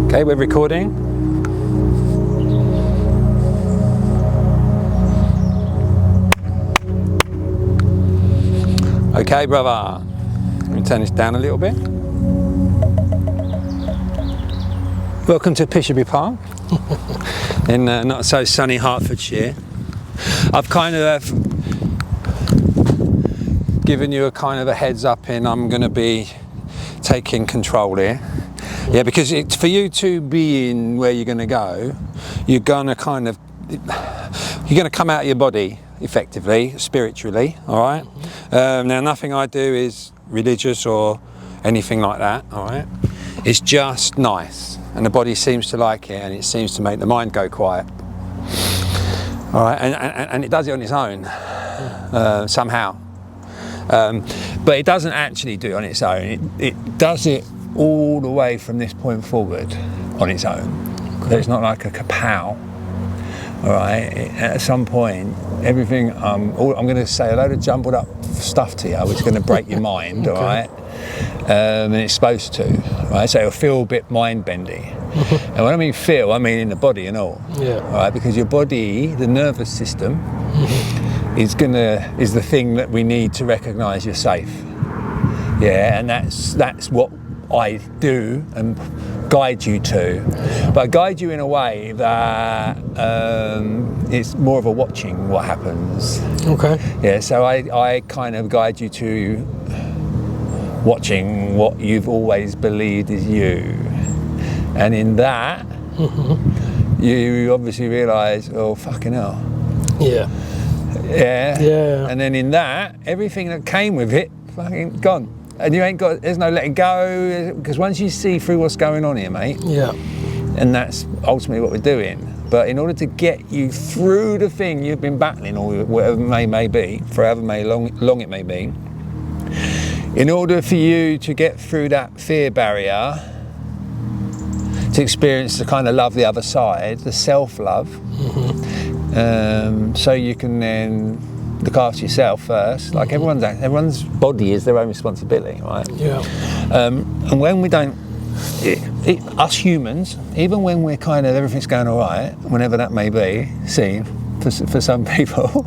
Okay, we're recording. Okay, brother. Let me turn this down a little bit. Welcome to Pishaby Park in not so sunny Hertfordshire. I've kind of given you a kind of a heads up in I'm going to be taking control here. Yeah, because it's for you to be in where you're going to go, you're going to come out of your body effectively, spiritually, all right? Now, nothing I do is religious or anything like that, all right? It's just nice, and the body seems to like it, and it seems to make the mind go quiet, all right? And it does it on its own, somehow. But it doesn't actually do it on its own. It does it all the way from this point forward on its own. So it's not like a kapow, all right? At some point, everything, I'm going to say a load of jumbled up stuff to you, which is going to break your mind, all right? And it's supposed to, right? So it'll feel a bit mind-bendy. And when I mean feel, I mean in the body and all, all right? Because your body, the nervous system, is the thing that we need to recognise you're safe. Yeah, and that's what I do and guide you to, but I guide you in a way that it's more of a watching what happens. Okay. Yeah, so I kind of guide you to watching what you've always believed is you, and in that you obviously realise, oh fucking hell. Yeah. And then in that, everything that came with it, fucking gone. And you ain't got, there's no letting go, because once you see through what's going on here, mate, and that's ultimately what we're doing. But in order to get you through the thing you've been battling, or whatever may be, for however long it may be, in order for you to get through that fear barrier, to experience the kind of love the other side, the self-love, so you can then look after yourself first. Like everyone's body is their own responsibility, right? And when we don't, us humans, even when we're kind of everything's going all right, whenever that may be, for some people,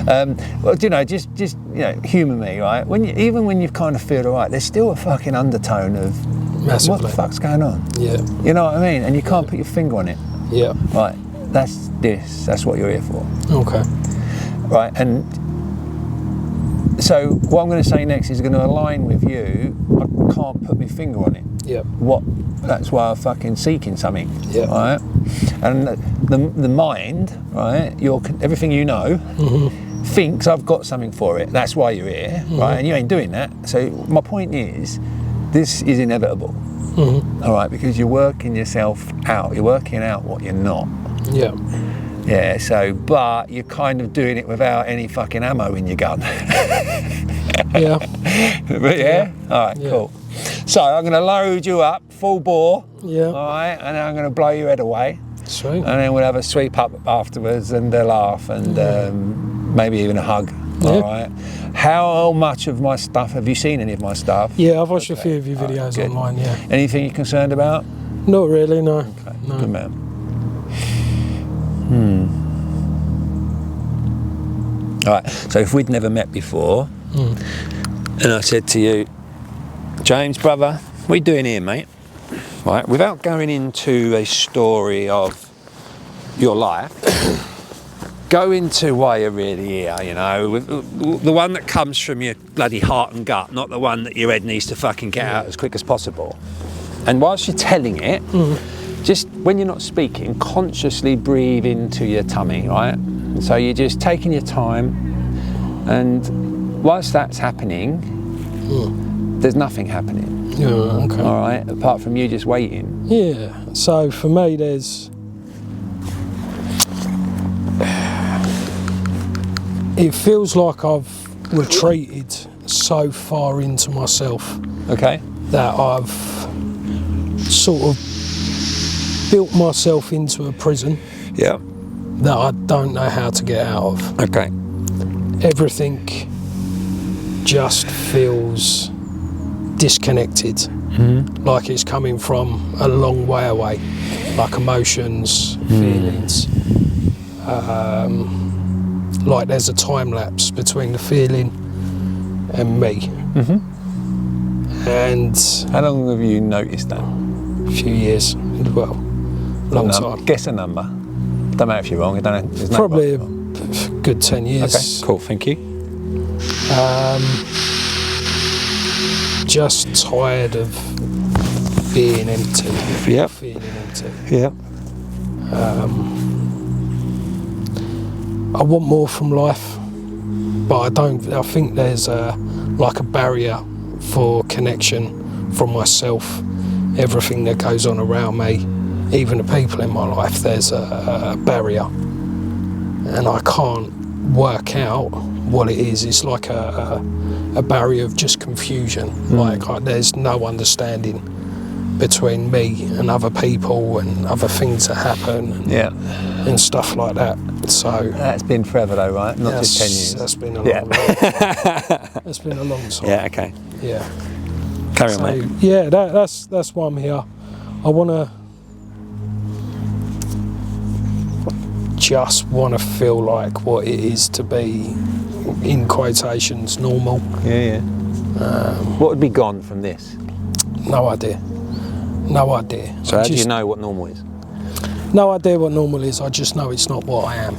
well, just humour me, right? Even when you kind of feel all right, there's still a fucking undertone of what the fuck's going on. You know what I mean? And you can't put your finger on it. Right. That's what you're here for. Okay. Right, and so what I'm going to say next is going to align with you. I can't put my finger on it. That's why I'm fucking seeking something. Right, and the mind, right, everything you know, thinks I've got something for it. That's why you're here, right? And you ain't doing that. So my point is, this is inevitable. All right, because you're working yourself out. You're working out what you're not. Yeah, so, but you're kind of doing it without any fucking ammo in your gun. But alright, cool. So I'm going to load you up, full bore, alright, and then I'm going to blow your head away. Sweet. And then we'll have a sweep up afterwards and a laugh and maybe even a hug, alright. How much of my stuff, have you seen any of my stuff? Yeah, I've watched a few of your videos online, Anything you're concerned about? Not really, no. Okay. No. Good man. Alright, so if we'd never met before, and I said to you, James, brother, what are you doing here, mate? Right, without going into a story of your life, go into why you're really here, the one that comes from your bloody heart and gut, not the one that your head needs to fucking get out as quick as possible. And whilst you're telling it, just when you're not speaking, consciously breathe into your tummy, right? So you're just taking your time, and whilst that's happening, there's nothing happening. Okay. All right, apart from you just waiting. Yeah. So for me, it feels like I've retreated so far into myself. Okay. That I've sort of built myself into a prison that I don't know how to get out of. Okay. Everything just feels disconnected, like it's coming from a long way away, like emotions, feelings, like there's a time lapse between the feeling and me. And how long have you noticed that? A few years, well, long time. Guess a number. Don't matter if you're wrong. I don't know. Probably a good 10 years. Okay, cool. Thank you. Just tired of being empty. Yep. Feeling empty. Yep. I want more from life, but I don't. I think there's like a barrier for connection from myself. Everything that goes on around me, even the people in my life, there's a barrier, and I can't work out what it is. It's like a barrier of just confusion. Like there's no understanding between me and other people and other things that happen and stuff like that. So that's been forever though, right? Not just 10 years. That's been a long time. That's been a long time. Yeah, okay. Yeah. Carry on, mate. Yeah, that's why I'm here. Just want to feel like what it is to be, in quotations, normal. Yeah. What would be gone from this? No idea. No idea. So how do you know what normal is? No idea what normal is. I just know it's not what I am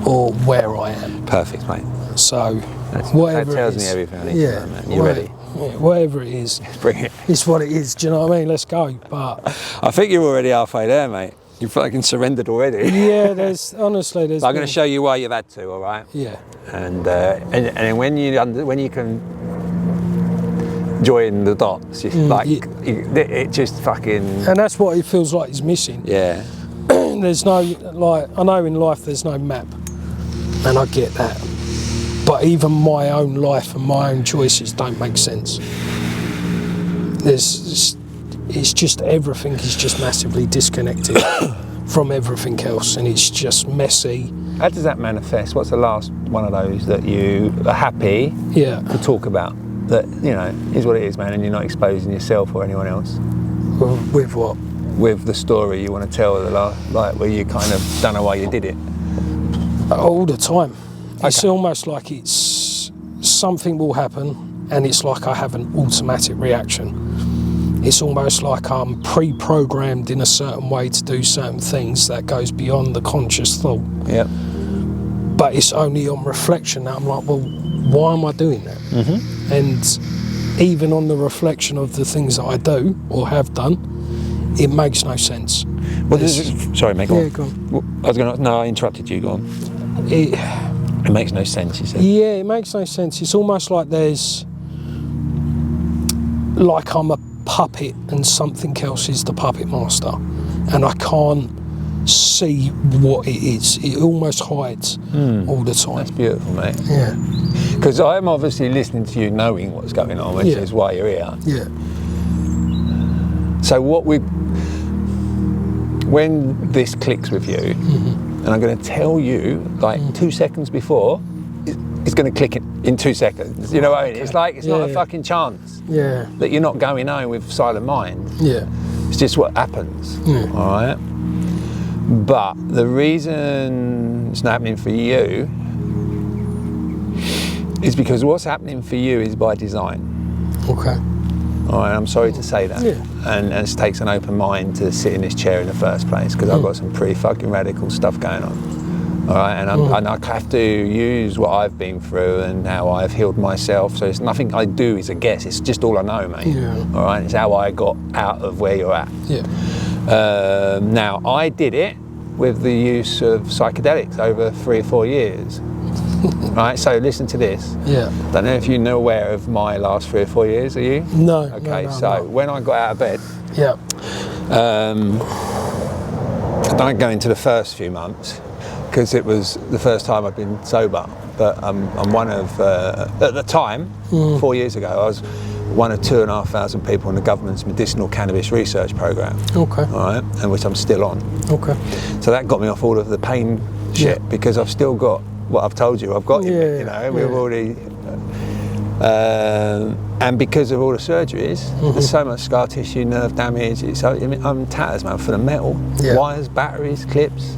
or where I am. Perfect, mate. So whatever that tells it is, me everything I need to know, man. You ready? Yeah, whatever it is, bring it. It's what it is. Do you know what I mean? Let's go. But I think you're already halfway there, mate. You've fucking surrendered already. Yeah, honestly. I'm going to show you why you've had to. All right. Yeah. And when you can join the dots, it just fucking. And that's what it feels like is missing. Yeah. There's no, like, I know in life there's no map, and I get that. But even my own life and my own choices don't make sense. It's just everything is just massively disconnected from everything else, and it's just messy. How does that manifest? What's the last one of those that you are happy to talk about? That, you know, is what it is, man, and you're not exposing yourself or anyone else? With what? With the story you want to tell, where you kind of don't know why you did it. All the time. Okay. It's almost like it's something will happen, and it's like I have an automatic reaction. It's almost like I'm pre-programmed in a certain way to do certain things that goes beyond the conscious thought. Yeah. But it's only on reflection that I'm like, well, why am I doing that? And even on the reflection of the things that I do or have done, it makes no sense. Sorry, mate, go on. Yeah, go on. I interrupted you, go on. It makes no sense, you said. Yeah, it makes no sense. It's almost like like I'm a puppet and something else is the puppet master, and I can't see what it is. It almost hides all the time. That's beautiful, mate. Yeah. Because I'm obviously listening to you knowing what's going on, which is why you're here. Yeah. So when this clicks with you, and I'm going to tell you, like 2 seconds before, it's going to click in 2 seconds. You know what I mean? It's like, it's not a fucking chance that you're not going home with silent mind. Yeah. It's just what happens, all right? But the reason it's not happening for you is because what's happening for you is by design. Okay. All right, I'm sorry to say that. Yeah. And it takes an open mind to sit in this chair in the first place, because I've got some pretty fucking radical stuff going on. All right, and I have to use what I've been through and how I've healed myself. So it's nothing I do is a guess. It's just all I know, mate. Yeah. All right, it's how I got out of where you're at. Yeah. Now, I did it with the use of psychedelics over 3 or 4 years. Right, so listen to this. Yeah. Don't know if you're aware of my last 3 or 4 years, are you? No. Okay, no. When I got out of bed, Yeah. I don't go into the first few months because it was the first time I'd been sober. But I'm one of, at the time, 4 years ago, I was one of 2,500 people in the government's medicinal cannabis research program. Okay. All right, and which I'm still on. Okay. So that got me off all of the pain shit because I've still got what I've told you. I've got you know, we've already. And because of all the surgeries, there's so much scar tissue, nerve damage. I'm tatters, man, full of metal, wires, batteries, clips,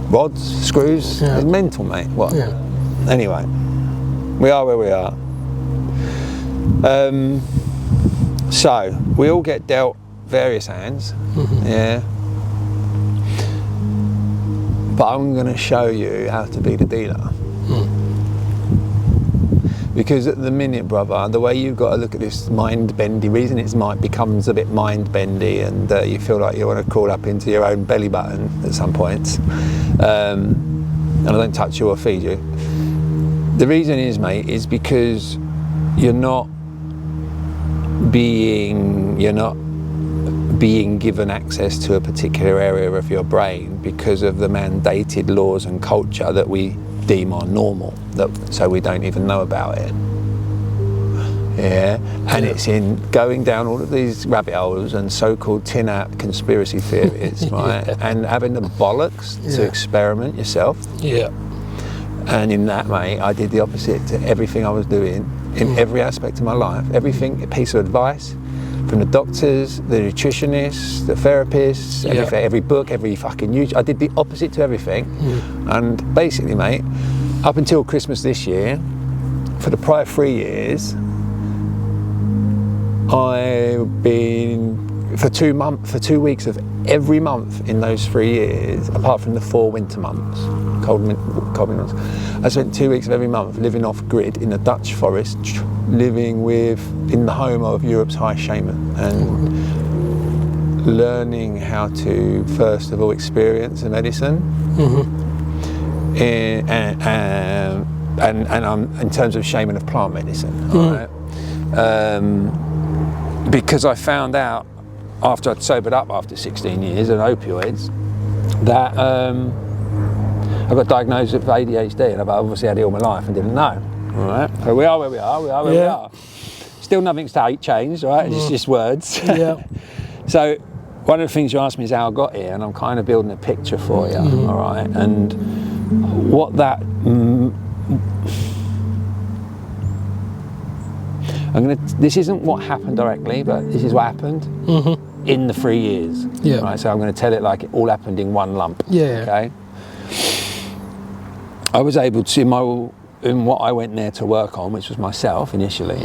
rods, screws. It's mental, mate. What? Yeah. Anyway, we are where we are. So we all get dealt various hands, yeah. But I'm going to show you how to be the dealer. Because at the minute, brother, the way you've got to look at this mind-bendy, reason it becomes a bit mind-bendy and you feel like you want to crawl up into your own belly button at some points, and I don't touch you or feed you. The reason is, mate, is because you're not being given access to a particular area of your brain because of the mandated laws and culture that we deem are normal, so we don't even know about it. Yeah, and it's in going down all of these rabbit holes and so-called tin hat conspiracy theories, right? And having the bollocks to experiment yourself. Yeah. And in that, mate, I did the opposite to everything I was doing in every aspect of my life. Everything, a piece of advice from the doctors, the nutritionists, the therapists, every book, every fucking YouTube. I did the opposite to everything. And basically, mate, up until Christmas this year, for the prior 3 years, I've been for 2 weeks of every month in those 3 years, apart from the 4 winter months, cold months, I spent 2 weeks of every month living off grid in the Dutch forest, living in the home of Europe's highest shaman, and learning how to first of all experience the medicine, and I'm in terms of shaman of plant medicine, right? Because I found out after I'd sobered up after 16 years of opioids that I got diagnosed with ADHD, and I've obviously had it all my life and didn't know. All right, so we are where we are. We are. Still, nothing's changed, right? It's just words. Yeah. So, one of the things you asked me is how I got here, and I'm kind of building a picture for you. All right, and what that. This isn't what happened directly, but this is what happened in the 3 years. Yeah. Right. So I'm going to tell it like it all happened in one lump. Yeah. Okay. I was able to in what I went there to work on, which was myself initially.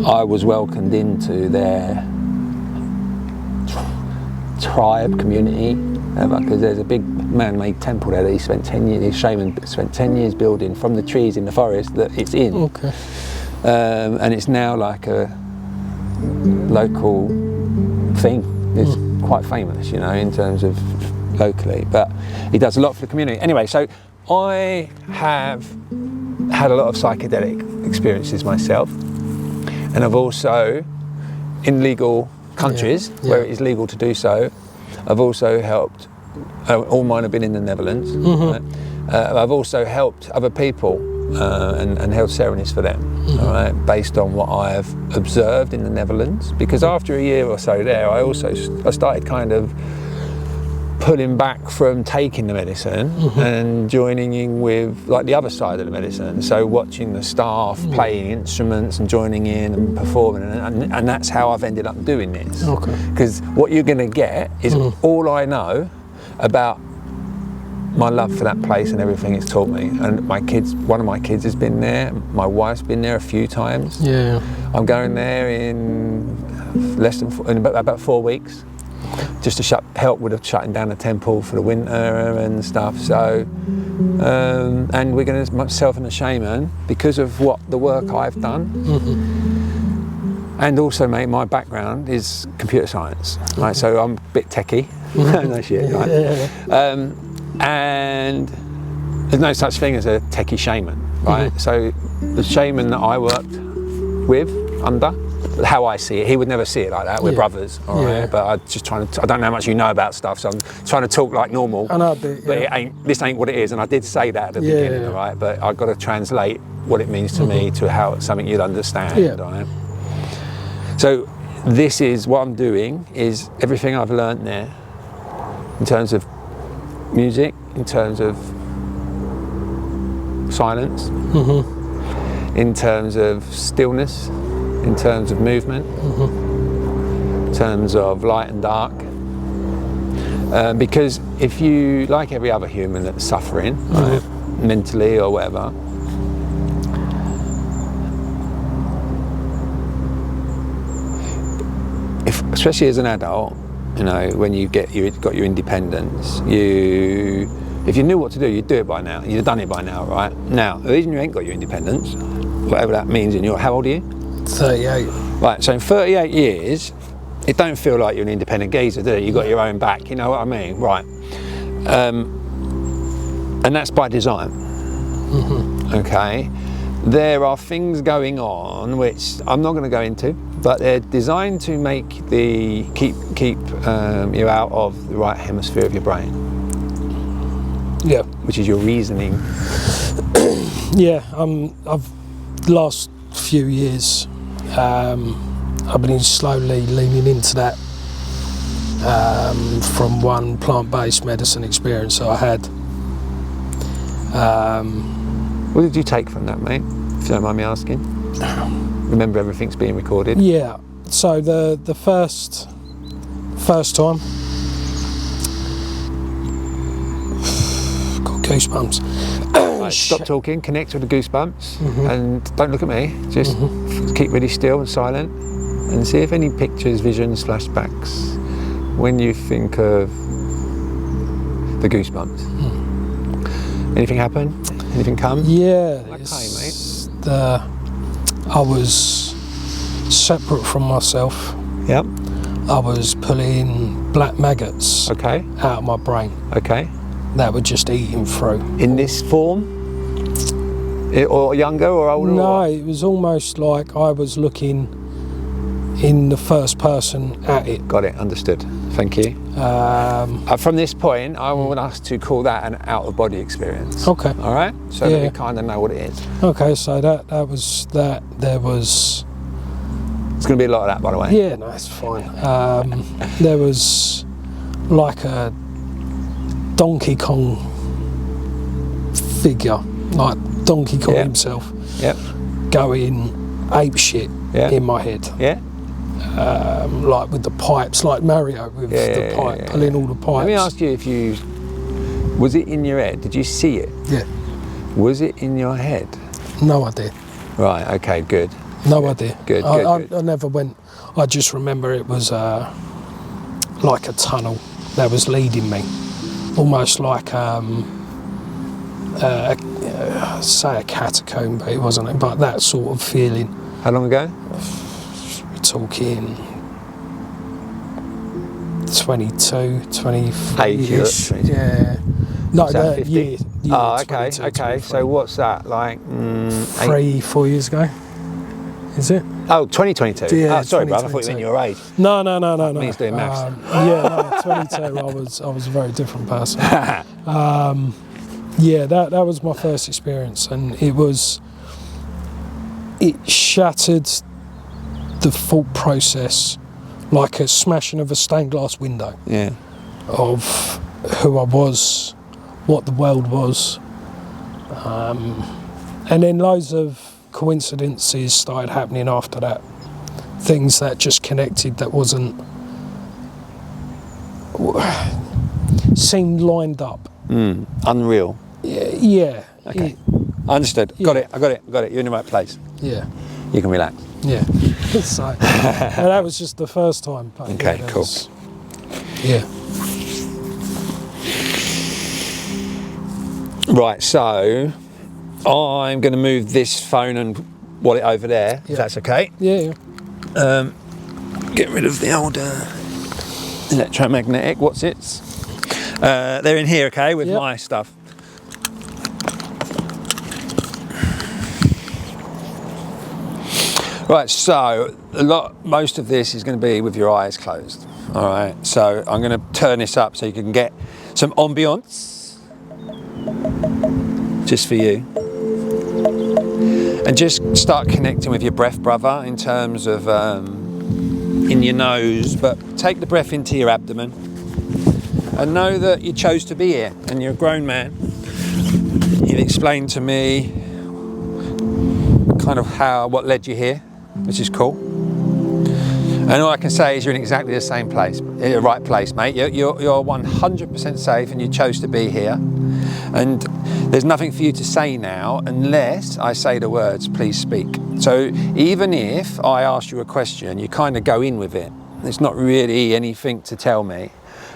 I was welcomed into their tribe community, because there's a big man-made temple there that he spent 10 years. His shaman spent 10 years building from the trees in the forest that it's in. Okay. And it's now like a local thing. It's quite famous, in terms of locally, but he does a lot for the community. Anyway, so I have had a lot of psychedelic experiences myself, and I've also, in legal countries where it is legal to do so, I've also helped, all mine have been in the Netherlands, right? I've also helped other people and held ceremonies for them, all right, based on what I have observed in the Netherlands. Because after a year or so there, I started kind of pulling back from taking the medicine and joining in with like the other side of the medicine. So watching the staff playing instruments and joining in and performing, and that's how I've ended up doing this. Okay. Because what you're going to get is all I know about my love for that place and everything it's taught me. And one of my kids has been there, my wife's been there a few times. Yeah. I'm going there in about 4 weeks, just to help with shutting down the temple for the winter and stuff. So, and we're going to, myself and the shaman, because of the work I've done, and also, mate, my background is computer science, right? So I'm a bit techie, no shit, right? And there's no such thing as a techie shaman, right? So the shaman that I worked under, how I see it, he would never see it like that. We're brothers, all right? But I don't know how much you know about stuff, so I'm trying to talk like normal. I know a bit, but this ain't what it is, and I did say that at the beginning, all right? But I've got to translate what it means to me to how something you'll understand, all right? So this is what I'm doing, is everything I've learned there, in terms of music, in terms of silence, in terms of stillness, in terms of movement, in terms of light and dark. Because if you, like every other human that's suffering, right, mentally or whatever, especially as an adult, you know, when you've got your independence, if you knew what to do, you'd do it by now. You'd have done it by now, right? Now, the reason you ain't got your independence, whatever that means in your, how old are you? 38. Right, so in 38 years, it don't feel like you're an independent geezer, do it? You got your own back, you know what I mean? Right. And that's by design. Okay. There are things going on which I'm not going to go into, but they're designed to make keep you out of the right hemisphere of your brain. Yeah. Which is your reasoning. Yeah. I've last few years, I've been slowly leaning into that from one plant-based medicine experience that I had. What did you take from that, mate? If you don't mind me asking. Remember, everything's being recorded. Yeah. So the first time, got goosebumps. Right, stop talking. Connect with the goosebumps, and don't look at me. Just keep really still and silent, and see if any pictures, visions, flashbacks when you think of the goosebumps. Anything happen? Anything come? Yeah. Okay, mate. I was separate from myself. Yep. I was pulling black maggots Okay. out of my brain Okay. that were just eating through. In this form? Or younger or older? No, or it was almost like I was looking in the first person at it. Got it. Understood. Thank you. From this point, I want us to call that an out-of-body experience. Okay. All right? So that we kind of know what it is. Okay, so that was that. There was. It's going to be a lot of that, by the way. Yeah, no, it's fine. There was like a Donkey Kong figure, like Donkey Kong himself, going ape shit in my head. Yeah. Like with the pipes, like Mario with the pipe, pulling all the pipes. Let me ask you was it in your head? Did you see it? Yeah. Was it in your head? No idea. Right, okay, good. No idea. Good. I never went. I just remember it was like a tunnel that was leading me, almost like say a catacomb, but it wasn't. But that sort of feeling. How long ago? We're talking 22, 23-ish. Yeah. No, the year. Oh, okay, okay. So what's that, like 3-4 years ago? Is it? Oh, 2022. Yeah, oh, sorry, brother. I thought you meant your age. No. He's doing maths. 22. I was a very different person. Yeah, that was my first experience, and it shattered the thought process like a smashing of a stained glass window. Yeah. Of who I was, what the world was, and then loads of coincidences started happening after that. Things that just connected that seemed lined up. Unreal. Yeah. Okay. Understood. Got it. I got it. You're in the right place. Yeah. You can relax. Yeah. So, and that was just the first time. But okay, cool. Yeah. Right, so I'm going to move this phone and wallet over there, if that's okay. Yeah. Get rid of the old electromagnetic, what's it? They're in here, okay, with my stuff. Right, so most of this is going to be with your eyes closed. All right, so I'm going to turn this up so you can get some ambience. Just for you. And just start connecting with your breath, brother, in terms of in your nose, but take the breath into your abdomen and know that you chose to be here and you're a grown man. You've explained to me kind of what led you here, which is cool. And all I can say is you're in exactly the same place, the right place, mate. You're 100% safe, and you chose to be here. And there's nothing for you to say now unless I say the words, please speak. So even if I ask you a question, you kind of go in with it. There's not really anything to tell me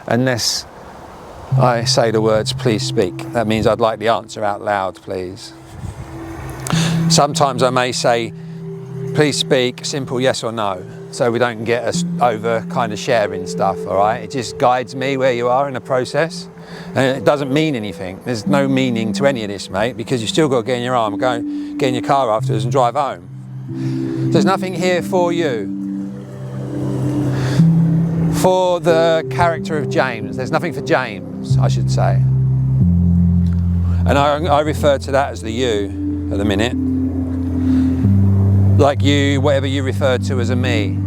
unless I say the words, please speak. That means I'd like the answer out loud, please. Sometimes I may say, please speak, simple yes or no, so we don't get us over kind of sharing stuff, all right? It just guides me where you are in the process, and it doesn't mean anything. There's no meaning to any of this, mate, because you still got to get in your arm, get in your car afterwards and drive home. There's nothing here for you. For the character of James, there's nothing for James, I should say. And I refer to that as the you at the minute. Like you, whatever you refer to as a me.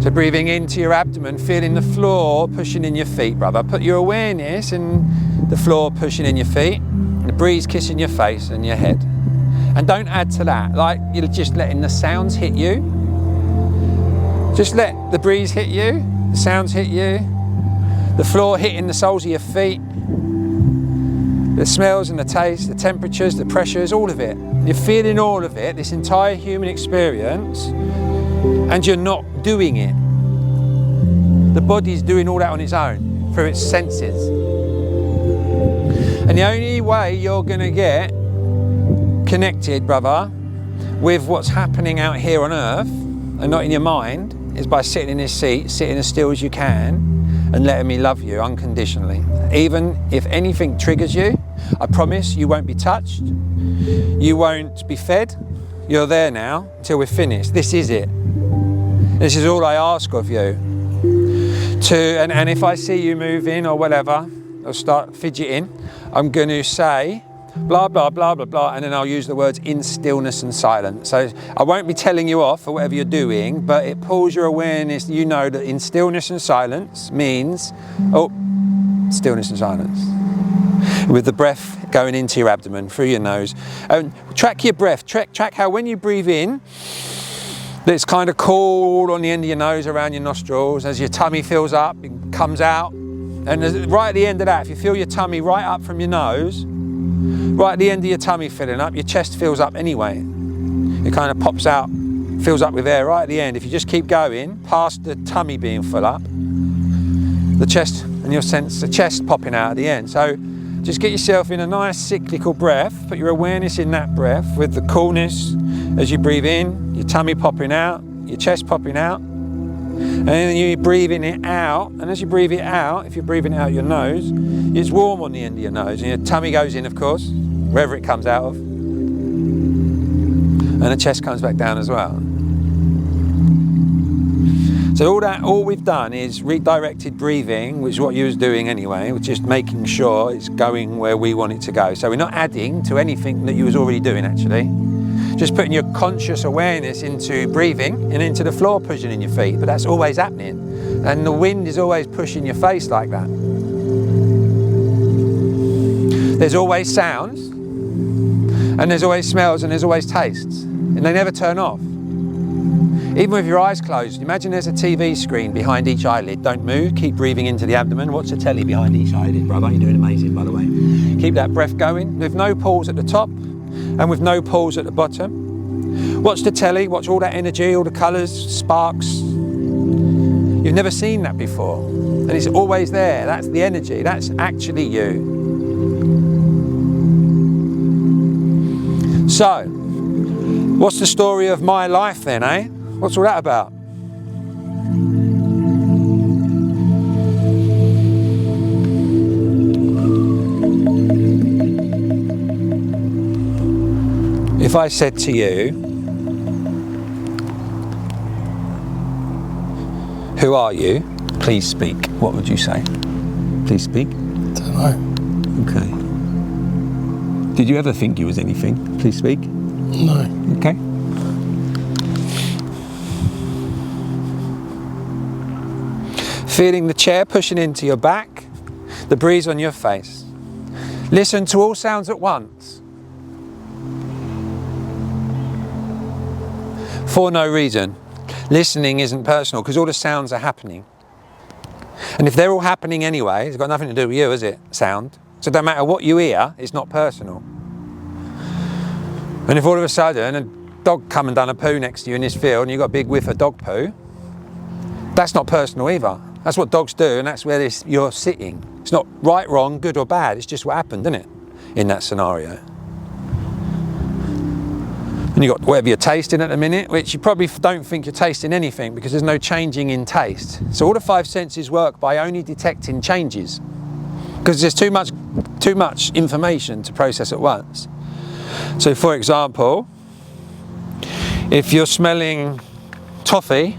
So breathing into your abdomen, feeling the floor pushing in your feet, brother. Put your awareness in the floor pushing in your feet, the breeze kissing your face and your head. And don't add to that, like you're just letting the sounds hit you. Just let the breeze hit you, the sounds hit you, the floor hitting the soles of your feet, the smells and the taste, the temperatures, the pressures, all of it. You're feeling all of it, this entire human experience, and you're not doing it. The body's doing all that on its own, through its senses. And the only way you're going to get connected, brother, with what's happening out here on earth, and not in your mind, is by sitting in this seat, sitting as still as you can, and letting me love you unconditionally. Even if anything triggers you, I promise you won't be touched, you won't be fed. You're there now until we're finished. This is it. This is all I ask of you. And if I see you moving or whatever, or start fidgeting, I'm going to say blah, blah, blah, blah, blah, and then I'll use the words in stillness and silence. So I won't be telling you off for whatever you're doing, but it pulls your awareness. You know that in stillness and silence means, stillness and silence. With the breath going into your abdomen, through your nose. Track your breath, track how when you breathe in, it's kind of cool on the end of your nose, around your nostrils, as your tummy fills up, it comes out. And right at the end of that, if you feel your tummy right up from your nose, right at the end of your tummy filling up, your chest fills up anyway. It kind of pops out, fills up with air right at the end. If you just keep going, past the tummy being full up, the chest, and you'll sense the chest popping out at the end. So just get yourself in a nice cyclical breath, put your awareness in that breath with the coolness as you breathe in, your tummy popping out, your chest popping out, and then you're breathing it out, and as you breathe it out, if you're breathing it out your nose, it's warm on the end of your nose, and your tummy goes in, of course, wherever it comes out of, and the chest comes back down as well. So all we've done is redirected breathing, which is what you was doing anyway, which is making sure it's going where we want it to go. So we're not adding to anything that you was already doing, actually. Just putting your conscious awareness into breathing and into the floor pushing in your feet, but that's always happening. And the wind is always pushing your face like that. There's always sounds, and there's always smells, and there's always tastes, and they never turn off. Even with your eyes closed, imagine there's a TV screen behind each eyelid. Don't move, keep breathing into the abdomen. Watch the telly behind each eyelid, brother. You're doing amazing, by the way. Keep that breath going with no pause at the top and with no pause at the bottom. Watch the telly, watch all that energy, all the colours, sparks. You've never seen that before. And it's always there. That's the energy. That's actually you. So, what's the story of my life then, eh? What's all that about? If I said to you, who are you? Please speak. What would you say? Please speak. Don't know. Okay. Did you ever think you was anything? Please speak. No. Okay. Feeling the chair pushing into your back, the breeze on your face. Listen to all sounds at once. for no reason. Listening isn't personal because all the sounds are happening. And if they're all happening anyway, it's got nothing to do with you, is it? Sound. So no matter what you hear, it's not personal. And if all of a sudden a dog come and done a poo next to you in this field and you've got a big whiff of dog poo, that's not personal either. That's what dogs do, and that's where you're sitting. It's not right, wrong, good or bad. It's just what happened, isn't it, in that scenario? And you've got whatever you're tasting at the minute, which you probably don't think you're tasting anything because there's no changing in taste. So all the five senses work by only detecting changes because there's too much information to process at once. So for example, if you're smelling toffee,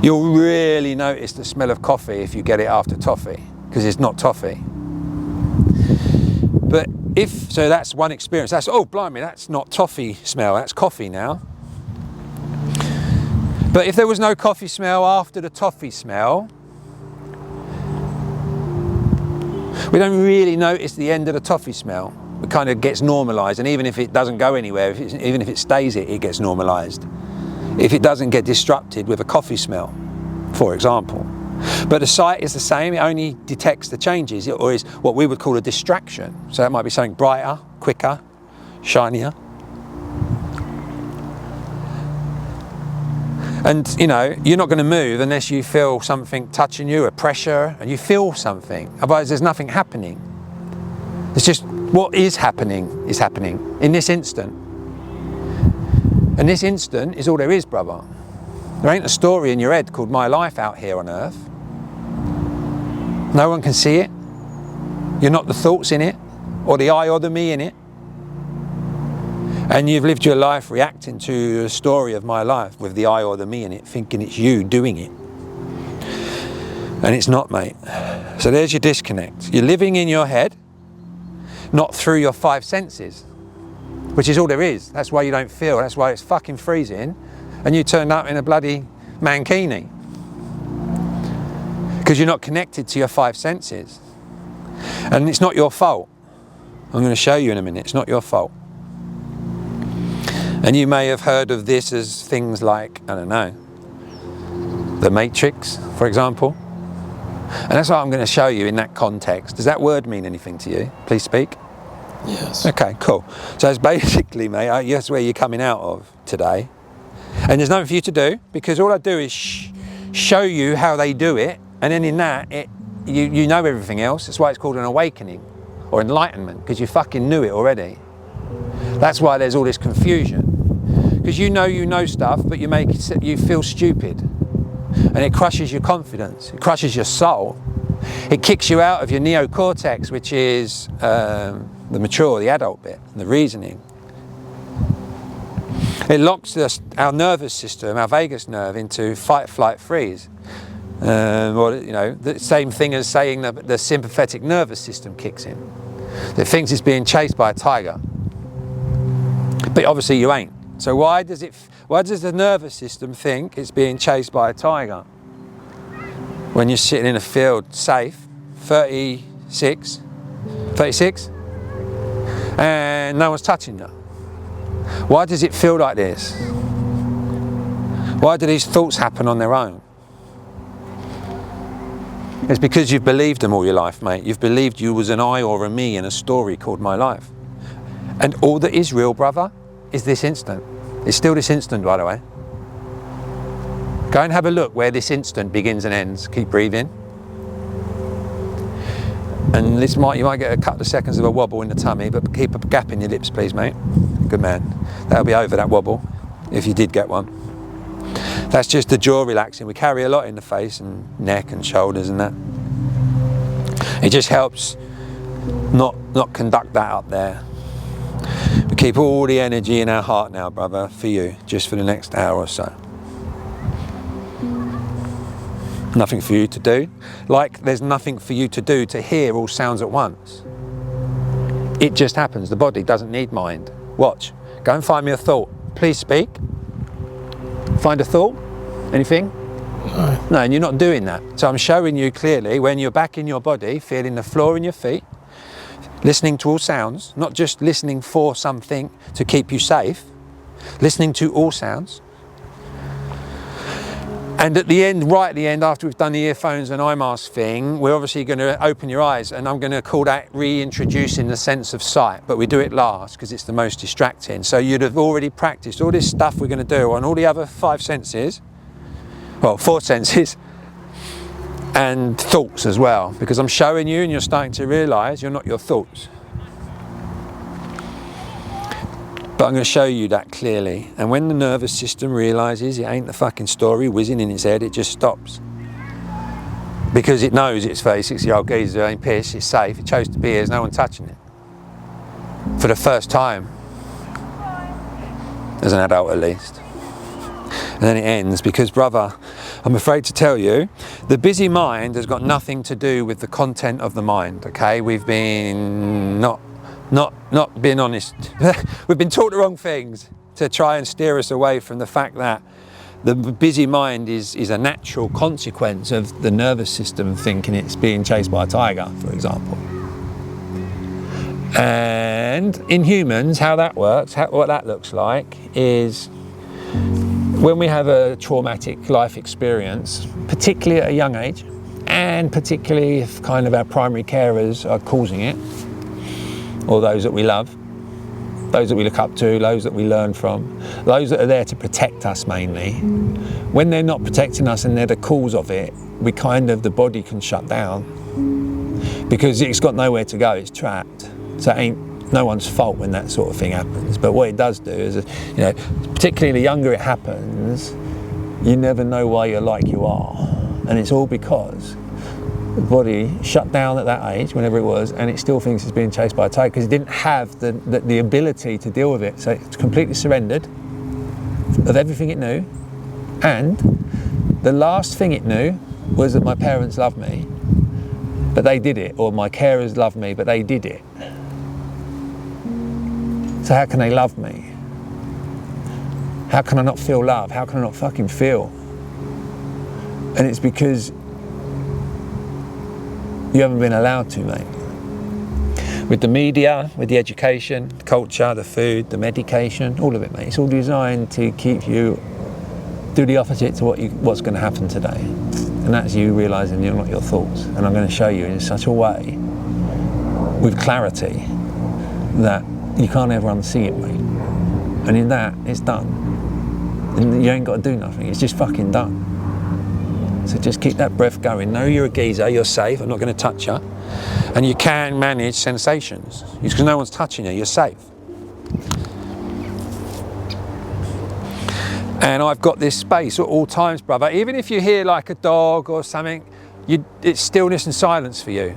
you'll really notice the smell of coffee if you get it after toffee because it's not toffee. But so that's one experience. That's, oh blimey, that's not toffee smell, that's coffee now. But if there was no coffee smell after the toffee smell, we don't really notice the end of the toffee smell. It kind of gets normalised, and even if it doesn't go anywhere, even if it stays it gets normalised. If it doesn't get disrupted with a coffee smell, for example. But the sight is the same, it only detects the changes, or is what we would call a distraction. So that might be something brighter, quicker, shinier. And you know, you're not going to move unless you feel something touching you, a pressure, and you feel something. Otherwise there's nothing happening. It's just what is happening in this instant. And this instant is all there is, brother. There ain't a story in your head called my life out here on earth. No one can see it. You're not the thoughts in it, or the I or the me in it. And you've lived your life reacting to the story of my life with the I or the me in it, thinking it's you doing it. And it's not, mate. So there's your disconnect. You're living in your head, not through your five senses, which is all there is. That's why you don't feel. That's why it's fucking freezing and you turned up in a bloody mankini. Because you're not connected to your five senses. And it's not your fault. I'm going to show you in a minute. It's not your fault. And you may have heard of this as things like, I don't know, the Matrix, for example. And that's what I'm going to show you in that context. Does that word mean anything to you? Please speak. Yes. Okay, cool. So it's basically, mate, that's where you're coming out of today. And there's nothing for you to do, because all I do is show you how they do it. And then in that, you know everything else. That's why it's called an awakening or enlightenment, because you fucking knew it already. That's why there's all this confusion. Because you know stuff, but you feel stupid. And it crushes your confidence. It crushes your soul. It kicks you out of your neocortex, which is the mature, the adult bit, the reasoning. It locks our nervous system, our vagus nerve, into fight, flight, freeze. Or, you know, the same thing as saying that the sympathetic nervous system kicks in. It thinks it's being chased by a tiger. But obviously you ain't. So why does the nervous system think it's being chased by a tiger? When you're sitting in a field safe, 36, and no one's touching you. Why does it feel like this? Why do these thoughts happen on their own? It's because you've believed them all your life, mate. You've believed you was an I or a me in a story called my life. And all that is real, brother, is this instant. It's still this instant, by the way. Go and have a look where this instant begins and ends. Keep breathing. And you might get a couple of seconds of a wobble in the tummy, but keep a gap in your lips, please, mate. Good man. That'll be over, that wobble, if you did get one. That's just the jaw relaxing. We carry a lot in the face and neck and shoulders and that. It just helps not conduct that up there. We keep all the energy in our heart now, brother, for you, just for the next hour or so. Nothing for you to do. Like there's nothing for you to do to hear all sounds at once. It just happens. The body doesn't need mind. Watch. Go and find me a thought. Please speak. Find a thought. Anything? No, and you're not doing that. So I'm showing you clearly when you're back in your body, feeling the floor in your feet, listening to all sounds, not just listening for something to keep you safe, listening to all sounds. And at the end, right at the end, after we've done the earphones and eye mask thing, we're obviously going to open your eyes, and I'm going to call that reintroducing the sense of sight, but we do it last because it's the most distracting. So you'd have already practiced all this stuff we're going to do on all the other 5 senses, well, 4 senses, and thoughts as well, because I'm showing you and you're starting to realise you're not your thoughts. But I'm going to show you that clearly. And when the nervous system realises it ain't the fucking story whizzing in its head, it just stops. Because it knows it's 60-year-old geezer, ain't pissed, it's safe, it chose to be here, there's no one touching it. For the first time. As an adult at least. And then it ends because, brother, I'm afraid to tell you, the busy mind has got nothing to do with the content of the mind, okay? We've been not being honest. We've been taught the wrong things to try and steer us away from the fact that the busy mind is a natural consequence of the nervous system thinking it's being chased by a tiger, for example. And in humans, how that works, what that looks like is when we have a traumatic life experience, particularly at a young age, and particularly if kind of our primary carers are causing it, or those that we love, those that we look up to, those that we learn from, those that are there to protect us mainly. When they're not protecting us and they're the cause of it, the body can shut down because it's got nowhere to go, it's trapped. So it ain't no one's fault when that sort of thing happens. But what it does do is, particularly the younger it happens, you never know why you're like you are. And it's all because the body shut down at that age, whenever it was, and it still thinks it's being chased by a tiger because it didn't have the ability to deal with it. So it's completely surrendered of everything it knew. And the last thing it knew was that my parents loved me, but they did it, or my carers loved me, but they did it. So how can they love me? How can I not feel love? How can I not fucking feel? And it's because you haven't been allowed to, mate. With the media, with the education, the culture, the food, the medication, all of it, mate. It's all designed to keep you do the opposite to what's going to happen today. And that's you realising you're not your thoughts. And I'm going to show you in such a way, with clarity, that you can't ever unsee it, mate. And in that, it's done. And you ain't got to do nothing. It's just fucking done. So just keep that breath going. Know you're a geezer, you're safe, I'm not going to touch you. And you can manage sensations. Because no one's touching you, you're safe. And I've got this space at all times, brother. Even if you hear like a dog or something, it's stillness and silence for you.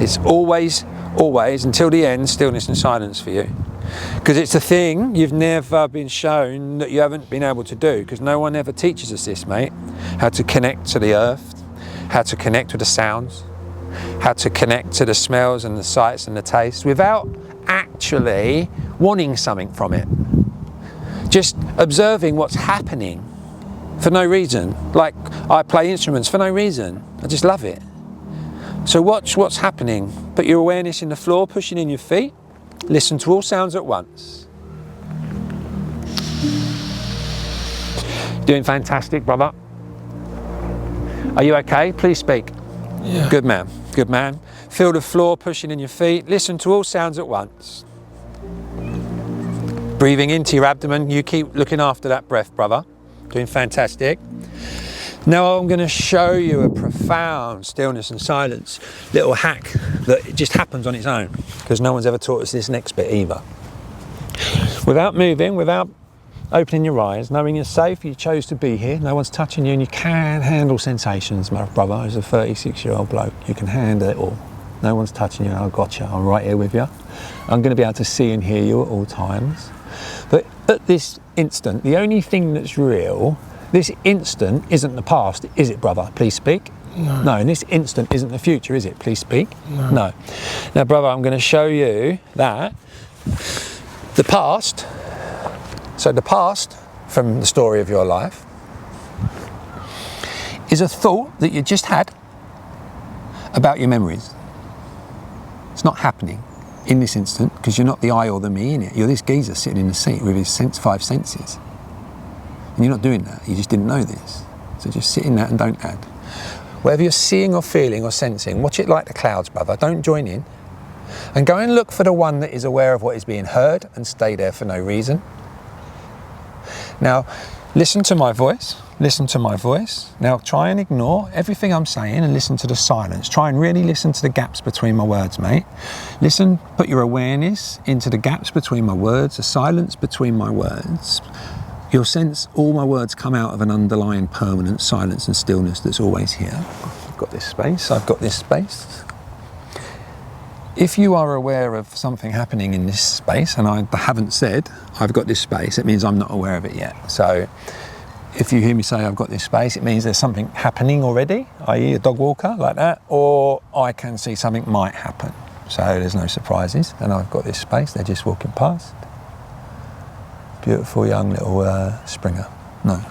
It's always, until the end, stillness and silence for you. Because it's a thing you've never been shown that you haven't been able to do, because no one ever teaches us this, mate. How to connect to the earth, how to connect with the sounds, how to connect to the smells and the sights and the tastes without actually wanting something from it. Just observing what's happening for no reason. Like I play instruments for no reason. I just love it. So watch what's happening. Put your awareness in the floor, pushing in your feet. Listen to all sounds at once. Doing fantastic, brother. Are you okay? Please speak. Yeah. Good man, good man. Feel the floor pushing in your feet. Listen to all sounds at once. Breathing into your abdomen. You keep looking after that breath, brother. Doing fantastic. Now I'm going to show you a profound stillness and silence little hack that it just happens on its own, because no one's ever taught us this next bit either. Without moving, without opening your eyes, knowing you're safe, you chose to be here, no one's touching you, and you can handle sensations, my brother. As a 36-year-old bloke, you can handle it all. No one's touching you, I've got you, I'm right here with you. I'm going to be able to see and hear you at all times. But at this instant, the only thing that's real, this instant isn't the past, is it, brother? Please speak. No. No, and this instant isn't the future, is it? Please speak. No. No. Now, brother, I'm going to show you that the past, so the past from the story of your life, is a thought that you just had about your memories. It's not happening in this instant because you're not the I or the me in it. You're this geezer sitting in the seat with his five senses. And you're not doing that. You just didn't know this. So just sit in that and don't add. Whatever you're seeing or feeling or sensing, watch it like the clouds, brother. Don't join in. And go and look for the one that is aware of what is being heard and stay there for no reason. Now, listen to my voice. Listen to my voice. Now, try and ignore everything I'm saying and listen to the silence. Try and really listen to the gaps between my words, mate. Listen, put your awareness into the gaps between my words, the silence between my words. You'll sense all my words come out of an underlying permanent silence and stillness that's always here. I've got this space, I've got this space. If you are aware of something happening in this space, and I haven't said I've got this space, it means I'm not aware of it yet. So if you hear me say I've got this space, it means there's something happening already, i.e. a dog walker like that, or I can see something might happen. So there's no surprises, and I've got this space, they're just walking past. Beautiful young little Springer, no,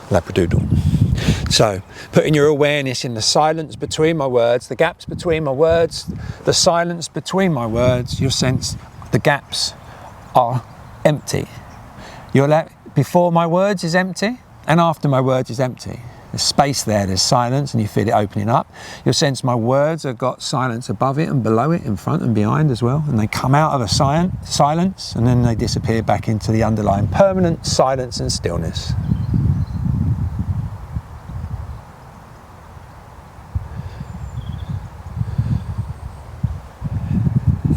Labradoodle. So, putting your awareness in the silence between my words, the gaps between my words, the silence between my words, you'll sense the gaps are empty. Before my words is empty, and after my words is empty. There's space there, there's silence, and you feel it opening up. You'll sense my words have got silence above it and below it, in front and behind as well, and they come out of a silence, and then they disappear back into the underlying permanent silence and stillness.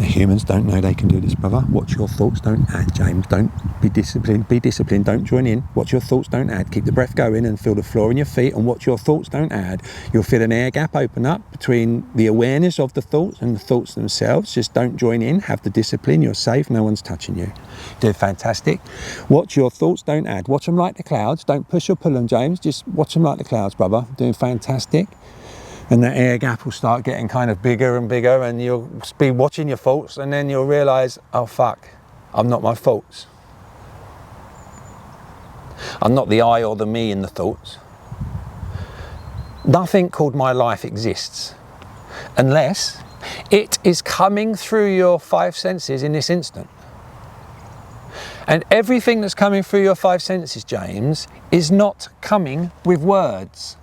Humans don't know they can do this, brother. Watch your thoughts, don't add, James. Don't be disciplined, don't join in. Watch your thoughts, don't add. Keep the breath going and feel the floor in your feet, and watch your thoughts, don't add. You'll feel an air gap open up between the awareness of the thoughts and the thoughts themselves. Just don't join in, have the discipline, you're safe, no one's touching you. You're fantastic. Watch your thoughts, don't add. Watch them like the clouds. Don't push or pull them, James. Just watch them like the clouds, brother. Doing fantastic. And that air gap will start getting kind of bigger and bigger, and you'll be watching your thoughts, and then you'll realise, oh fuck, I'm not my thoughts. I'm not the I or the me in the thoughts. Nothing called my life exists unless it is coming through your five senses in this instant. And everything that's coming through your five senses, James, is not coming with words.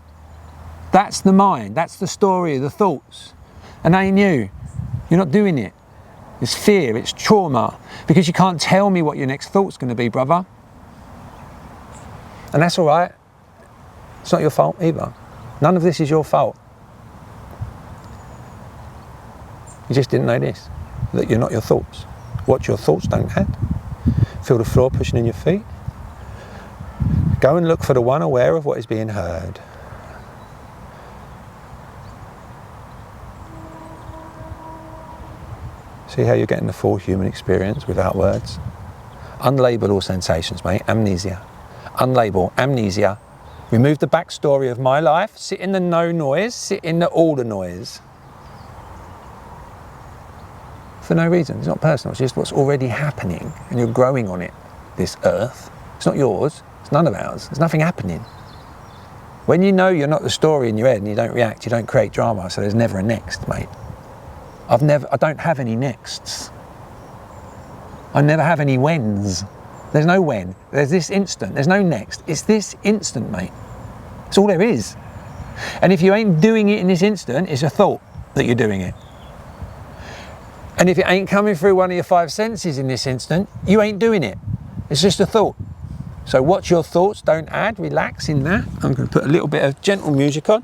That's the mind, that's the story, the thoughts. And ain't you. You're not doing it. It's fear, it's trauma, because you can't tell me what your next thought's going to be, brother. And that's all right. It's not your fault either. None of this is your fault. You just didn't know this, that you're not your thoughts. Watch your thoughts, don't add. Feel the floor pushing in your feet. Go and look for the one aware of what is being heard. See how you're getting the full human experience without words? Unlabel all sensations, mate. Amnesia. Unlabel. Amnesia. Remove the backstory of my life. Sit in the no noise. Sit in the all the noise. For no reason. It's not personal. It's just what's already happening. And you're growing on it. This earth. It's not yours. It's none of ours. There's nothing happening. When you know you're not the story in your head and you don't react, you don't create drama. So there's never a next, mate. I don't have any nexts. I never have any whens. There's no when. There's this instant. There's no next. It's this instant, mate. It's all there is. And if you ain't doing it in this instant, it's a thought that you're doing it. And if it ain't coming through one of your five senses in this instant, you ain't doing it. It's just a thought. So watch your thoughts, don't add, relax in that. I'm going to put a little bit of gentle music on.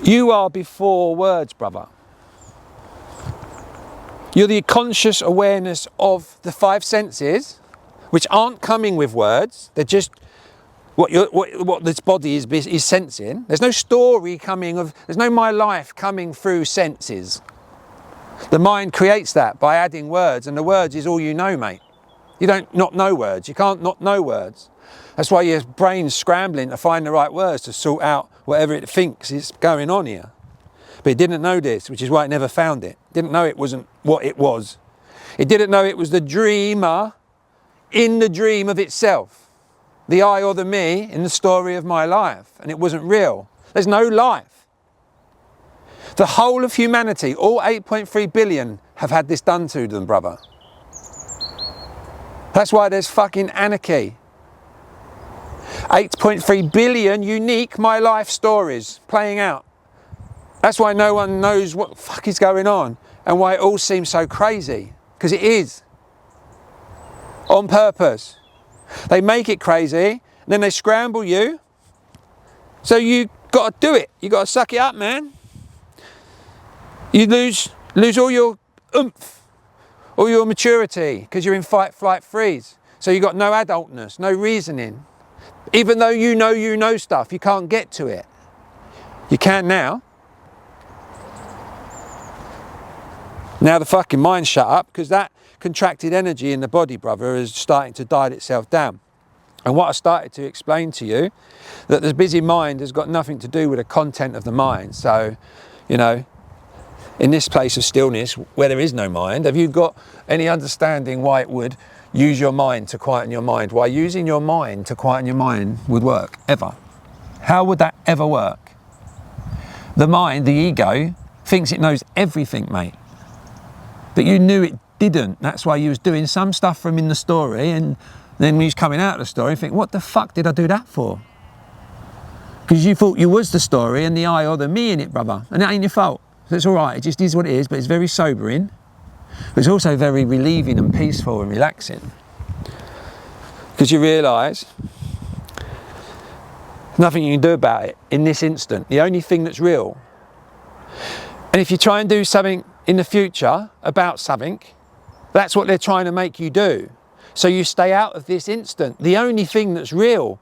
You are before words, brother. You're the conscious awareness of the five senses, which aren't coming with words. They're just what this body is sensing. There's no story coming of, there's no my life coming through senses. The mind creates that by adding words, and the words is all you know, mate. You don't not know words. You can't not know words. That's why your brain's scrambling to find the right words to sort out whatever it thinks is going on here. But it didn't know this, which is why it never found it. Didn't know it wasn't what it was. It didn't know it was the dreamer in the dream of itself. The I or the me in the story of my life. And it wasn't real. There's no life. The whole of humanity, all 8.3 billion, have had this done to them, brother. That's why there's fucking anarchy. 8.3 billion unique my life stories playing out. That's why no one knows what the fuck is going on and why it all seems so crazy. Because it is. On purpose. They make it crazy, and then they scramble you. So you got to do it. You got to suck it up, man. You lose all your oomph, all your maturity, because you're in fight, flight, freeze. So you got no adultness, no reasoning. Even though you know stuff, you can't get to it. You can now. Now the fucking mind's shut up, because that contracted energy in the body, brother, is starting to dial itself down. And what I started to explain to you, that the busy mind has got nothing to do with the content of the mind. So, you know, in this place of stillness, where there is no mind, have you got any understanding why it would use your mind to quieten your mind? Why using your mind to quieten your mind would work, ever? How would that ever work? The mind, the ego, thinks it knows everything, mate. But you knew it didn't. That's why you was doing some stuff from in the story, and then when you was coming out of the story, you think, what the fuck did I do that for? Because you thought you was the story and the I or the me in it, brother. And that ain't your fault. So it's all right, it just is what it is, but it's very sobering. But it's also very relieving and peaceful and relaxing. Because you realise nothing you can do about it in this instant. The only thing that's real. And if you try and do something in the future about something, that's what they're trying to make you do. So you stay out of this instant, the only thing that's real.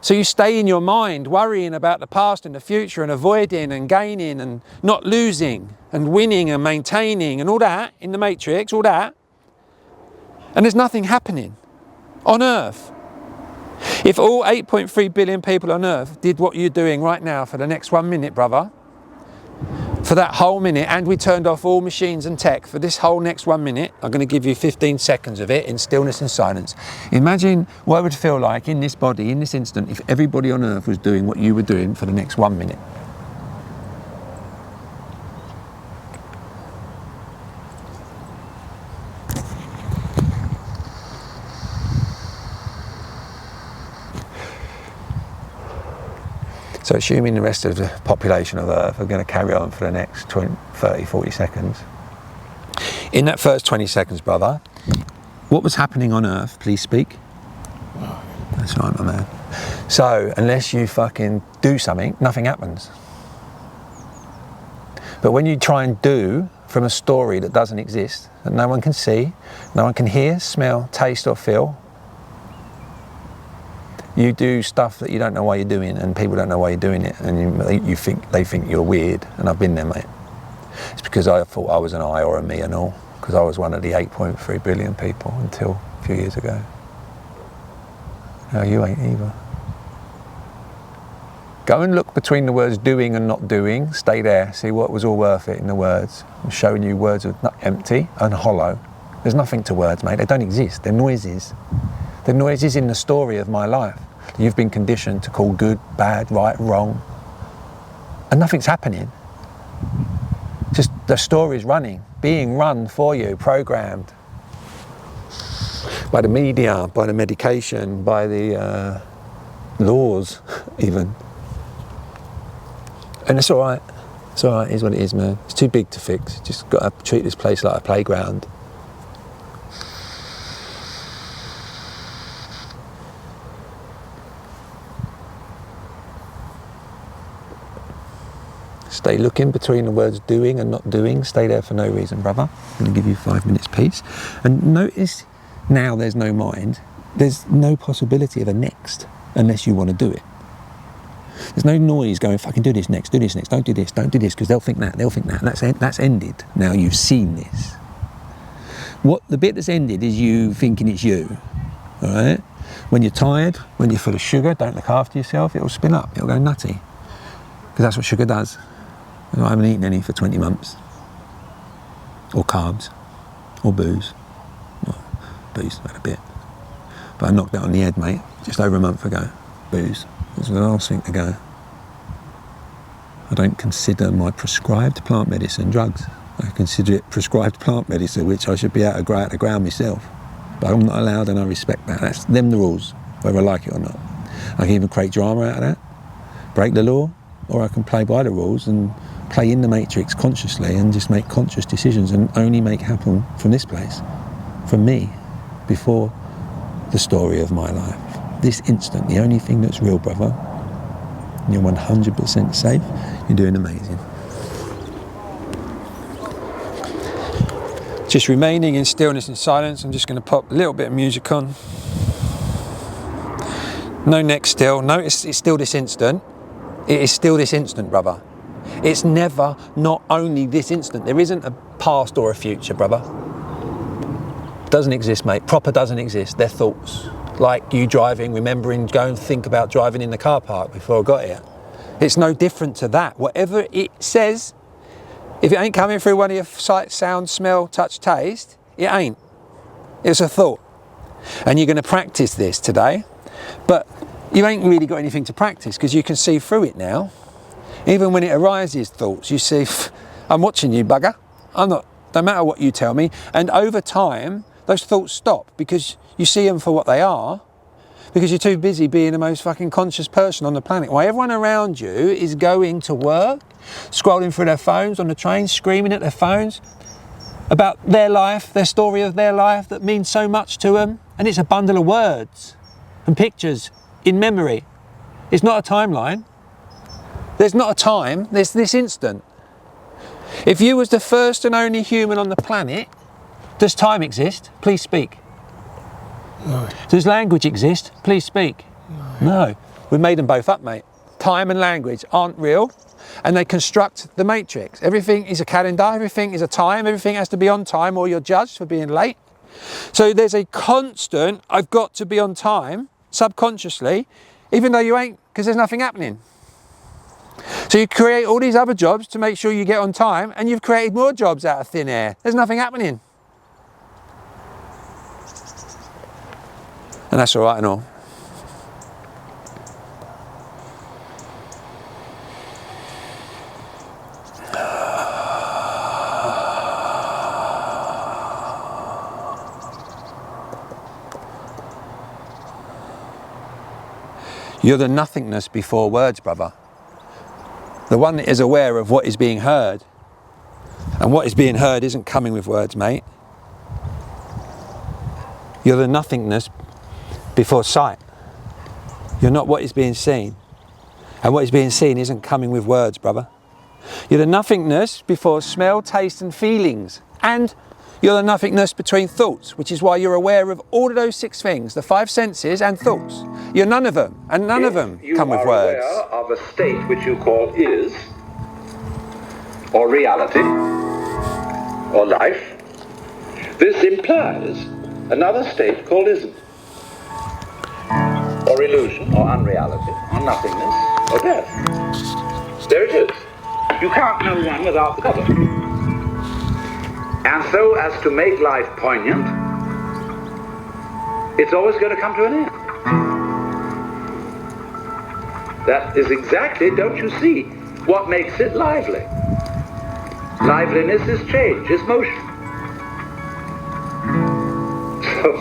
So you stay in your mind worrying about the past and the future and avoiding and gaining and not losing and winning and maintaining and all that in the matrix, all that. And there's nothing happening on Earth. If all 8.3 billion people on Earth did what you're doing right now for the next 1 minute, brother, for that whole minute, and we turned off all machines and tech for this whole next 1 minute, I'm going to give you 15 seconds of it in stillness and silence. Imagine what it would feel like in this body, in this instant, if everybody on Earth was doing what you were doing for the next 1 minute. So assuming the rest of the population of Earth are going to carry on for the next 20, 30, 40 seconds. In that first 20 seconds, brother, what was happening on Earth? Please speak. That's right, my man. So unless you fucking do something, nothing happens. But when you try and do from a story that doesn't exist, that no one can see, no one can hear, smell, taste or feel, you do stuff that you don't know why you're doing, and people don't know why you're doing it, and they think you're weird. And I've been there, mate. It's because I thought I was an I or a me and all, because I was one of the 8.3 billion people until a few years ago. No, you ain't either. Go and look between the words doing and not doing. Stay there. See what was all worth it in the words. I'm showing you words are empty and hollow. There's nothing to words, mate. They don't exist. They're noises. They're noises in the story of my life. You've been conditioned to call good, bad, right, wrong. And nothing's happening. Just the story's running, being run for you, programmed. By the media, by the medication, by the laws, even. And it's all right. It's all right, it is what it is, man. It's too big to fix. Just got to treat this place like a playground. Stay looking between the words doing and not doing. Stay there for no reason, brother. I'm going to give you 5 minutes peace. And notice now there's no mind. There's no possibility of a next unless you want to do it. There's no noise going, fucking do this next, don't do this, because they'll think that. That's ended. Now you've seen this. What the bit that's ended is you thinking it's you. All right? When you're tired, when you're full of sugar, don't look after yourself, it'll spin up, it'll go nutty. Because that's what sugar does. I haven't eaten any for 20 months. Or carbs. Or booze. Well, booze, I've had a bit. But I knocked that on the head, mate, just over a month ago. Booze. It was the last thing to go. I don't consider my prescribed plant medicine drugs. I consider it prescribed plant medicine, which I should be able to grow out the ground myself. But I'm not allowed, and I respect that. That's them the rules, whether I like it or not. I can even create drama out of that, break the law, or I can play by the rules and play in the matrix consciously and just make conscious decisions and only make happen from this place, from me, before the story of my life. This instant, the only thing that's real, brother. You're 100% safe. You're doing amazing. Just remaining in stillness and silence. I'm just going to pop a little bit of music on. No neck still. Notice it's still this instant. It is still this instant, brother. It's never not only this instant. There isn't a past or a future, brother. Doesn't exist, mate. Proper doesn't exist. They're thoughts. Like you driving, remembering, go and think about driving in the car park before I got here. It's no different to that. Whatever it says, if it ain't coming through one of your sight, sound, smell, touch, taste, it ain't. It's a thought. And you're going to practice this today, but you ain't really got anything to practice because you can see through it now. Even when it arises, thoughts, you see, I'm watching you, bugger. Don't matter what you tell me. And over time, those thoughts stop because you see them for what they are, because you're too busy being the most fucking conscious person on the planet. While everyone around you is going to work, scrolling through their phones on the train, screaming at their phones about their life, their story of their life that means so much to them. And it's a bundle of words and pictures in memory. It's not a timeline. There's not a time, there's this instant. If you was the first and only human on the planet, does time exist? Please speak. No. Does language exist? Please speak. No. We made them both up, mate. Time and language aren't real, and they construct the matrix. Everything is a calendar, everything is a time, everything has to be on time or you're judged for being late. So there's a constant, I've got to be on time, subconsciously, even though you ain't, because there's nothing happening. So you create all these other jobs to make sure you get on time, and you've created more jobs out of thin air. There's nothing happening. And that's all right and all. You're the nothingness before words, brother. The one that is aware of what is being heard. And what is being heard isn't coming with words, mate. You're the nothingness before sight. You're not what is being seen. And what is being seen isn't coming with words, brother. You're the nothingness before smell, taste and feelings. And you're the nothingness between thoughts, which is why you're aware of all of those 6 things, the 5 senses and thoughts. You're none of them, and none of them come with words. You are aware of a state which you call is, or reality, or life. This implies another state called isn't, or illusion, or unreality, or nothingness, or death. There it is. You can't know one without the other. And so as to make life poignant, it's always going to come to an end. That is exactly, don't you see, what makes it lively. Liveliness is change, is motion. So,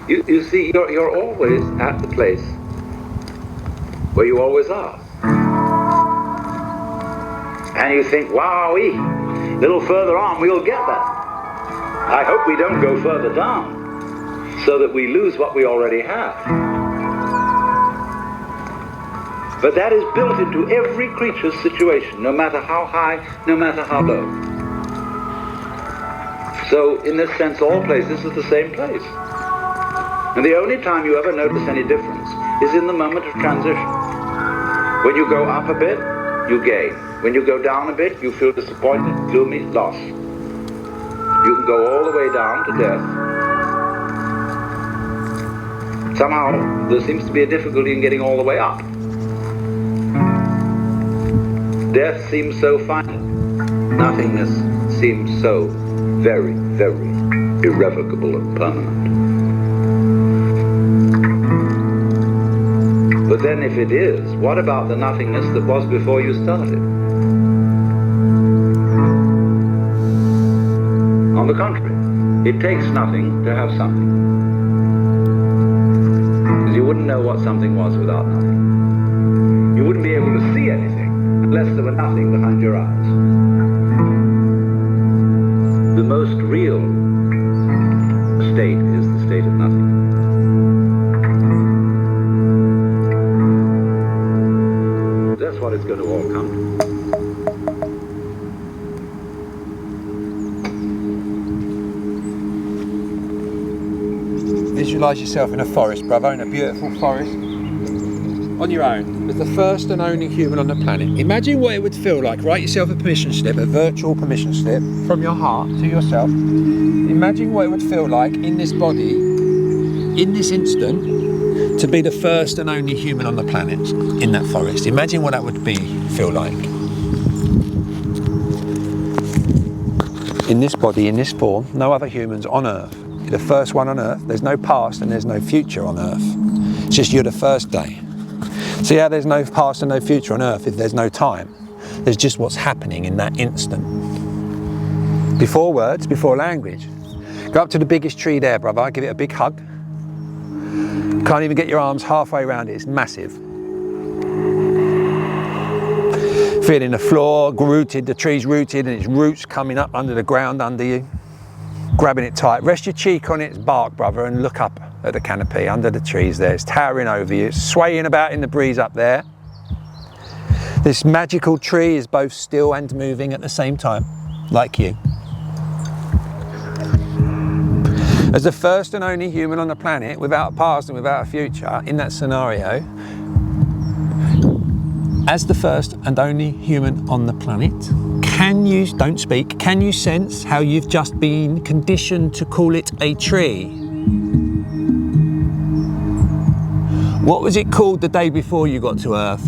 you see, you're always at the place where you always are. And you think, wowee, a little further on we'll get that. I hope we don't go further down so that we lose what we already have. But that is built into every creature's situation, no matter how high, no matter how low. So in this sense, all places are the same place. And the only time you ever notice any difference is in the moment of transition. When you go up a bit, you gain. When you go down a bit, you feel disappointed, gloomy, lost. You can go all the way down to death. Somehow, there seems to be a difficulty in getting all the way up. Death seems so final. Nothingness seems so very, very irrevocable and permanent. But then if it is, what about the nothingness that was before you started? On the contrary, it takes nothing to have something. Because you wouldn't know what something was without nothing. You wouldn't be able to see anything unless there were nothing behind your eyes. The most real state is the state of nothing. That's what it's going to all come to. Visualise yourself in a forest, brother, in a beautiful forest, on your own, as the first and only human on the planet. Imagine what it would feel like. Write yourself a permission slip, a virtual permission slip, from your heart to yourself. Imagine what it would feel like in this body, in this instant, to be the first and only human on the planet in that forest. Imagine what that would feel like. In this body, in this form, no other humans on Earth. You're the first one on Earth. There's no past and there's no future on Earth. It's just you're the first day. See how there's no past and no future on Earth if there's no time? There's just what's happening in that instant. Before words, before language. Go up to the biggest tree there, brother. Give it a big hug. Can't even get your arms halfway around it. It's massive. Feeling the floor rooted, the tree's rooted and its roots coming up under the ground under you. Grabbing it tight. Rest your cheek on its bark, brother, and look up at the canopy under the trees there. It's towering over you. It's swaying about in the breeze up there. This magical tree is both still and moving at the same time, like you. As the first and only human on the planet, without a past and without a future, in that scenario, as the first and only human on the planet, can you, don't speak, can you sense how you've just been conditioned to call it a tree? What was it called the day before you got to Earth?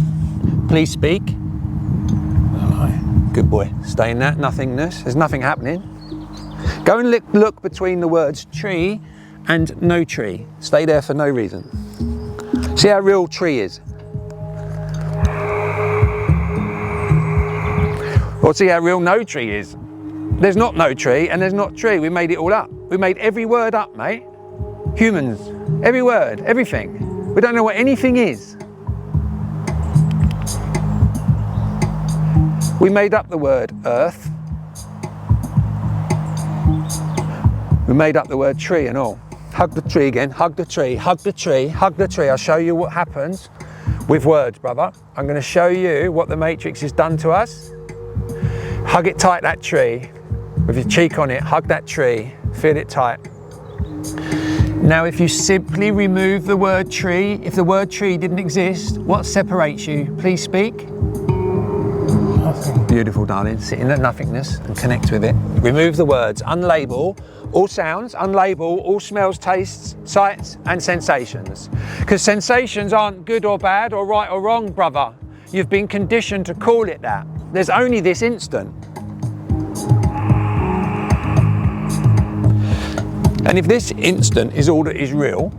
Please speak. Good boy. Stay in that nothingness. There's nothing happening. Go and look between the words tree and no tree. Stay there for no reason. See how real tree is. Or see how real no tree is. There's not no tree and there's not tree. We made it all up. We made every word up, mate. Humans. Every word, everything. We don't know what anything is. We made up the word earth. We made up the word tree and all. Hug the tree again, hug the tree, hug the tree, hug the tree. I'll show you what happens with words, brother. I'm going to show you what the Matrix has done to us. Hug it tight, that tree, with your cheek on it. Hug that tree, feel it tight. Now, if you simply remove the word tree, if the word tree didn't exist, what separates you? Please speak. Nothing. Beautiful, darling. Sit in that nothingness and connect with it. Remove the words, unlabel all sounds, unlabel all smells, tastes, sights, and sensations. Because sensations aren't good or bad or right or wrong, brother. You've been conditioned to call it that. There's only this instant. And if this instant is all that is real,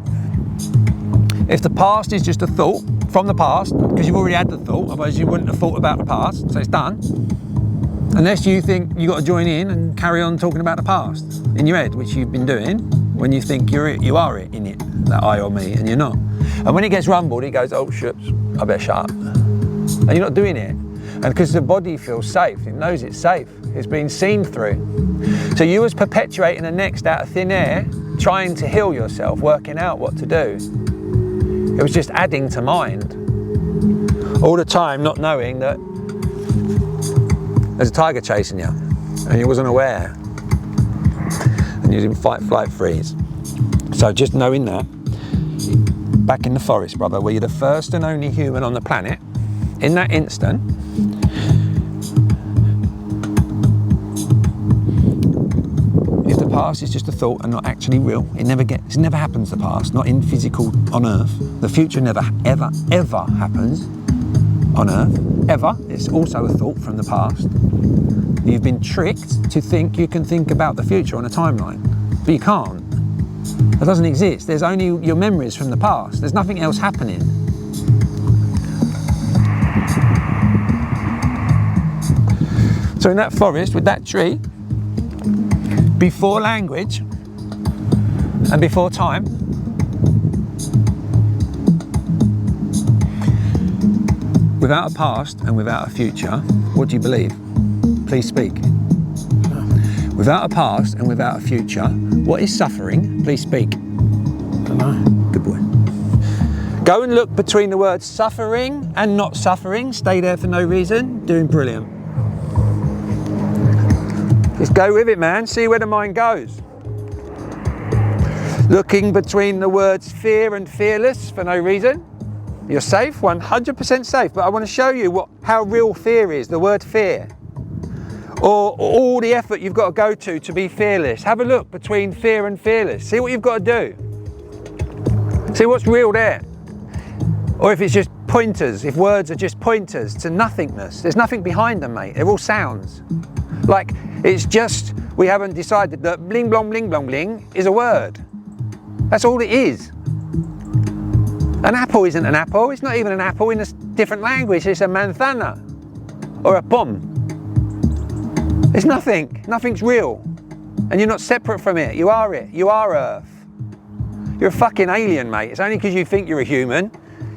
if the past is just a thought from the past, because you've already had the thought, otherwise you wouldn't have thought about the past, so it's done. Unless you think you've got to join in and carry on talking about the past in your head, which you've been doing when you think you are in it, that I or me, and you're not. And when it gets rumbled, it goes, oh, shucks, I better shut up. And you're not doing it. And because the body feels safe, it knows it's safe, it's been seen through. So you was perpetuating the next out of thin air, trying to heal yourself, working out what to do. It was just adding to mind. All the time not knowing that there's a tiger chasing you and you wasn't aware. And you're in fight, flight, freeze. So just knowing that, back in the forest, brother, where you're the first and only human on the planet, in that instant, if the past is just a thought and not actually real, it never happens, the past, not in physical on Earth. The future never, ever, ever happens on Earth, ever. It's also a thought from the past. You've been tricked to think you can think about the future on a timeline, but you can't. That doesn't exist. There's only your memories from the past. There's nothing else happening. So in that forest with that tree, before language and before time, without a past and without a future, what do you believe? Please speak. Without a past and without a future, what is suffering? Please speak. I don't know. Good boy. Go and look between the words suffering and not suffering. Stay there for no reason. Doing brilliant. Just go with it, man. See where the mind goes. Looking between the words fear and fearless for no reason. You're safe, 100% safe. But I want to show you how real fear is, the word fear. Or all the effort you've got to go to be fearless. Have a look between fear and fearless. See what you've got to do. See what's real there. Or if it's just pointers, if words are just pointers to nothingness. There's nothing behind them, mate. They're all sounds. Like, it's just, we haven't decided that bling, blong, bling, blong, bling is a word. That's all it is. An apple isn't an apple. It's not even an apple in a different language. It's a manzana or a pom. It's nothing. Nothing's real. And you're not separate from it. You are it. You are Earth. You're a fucking alien, mate. It's only because you think you're a human.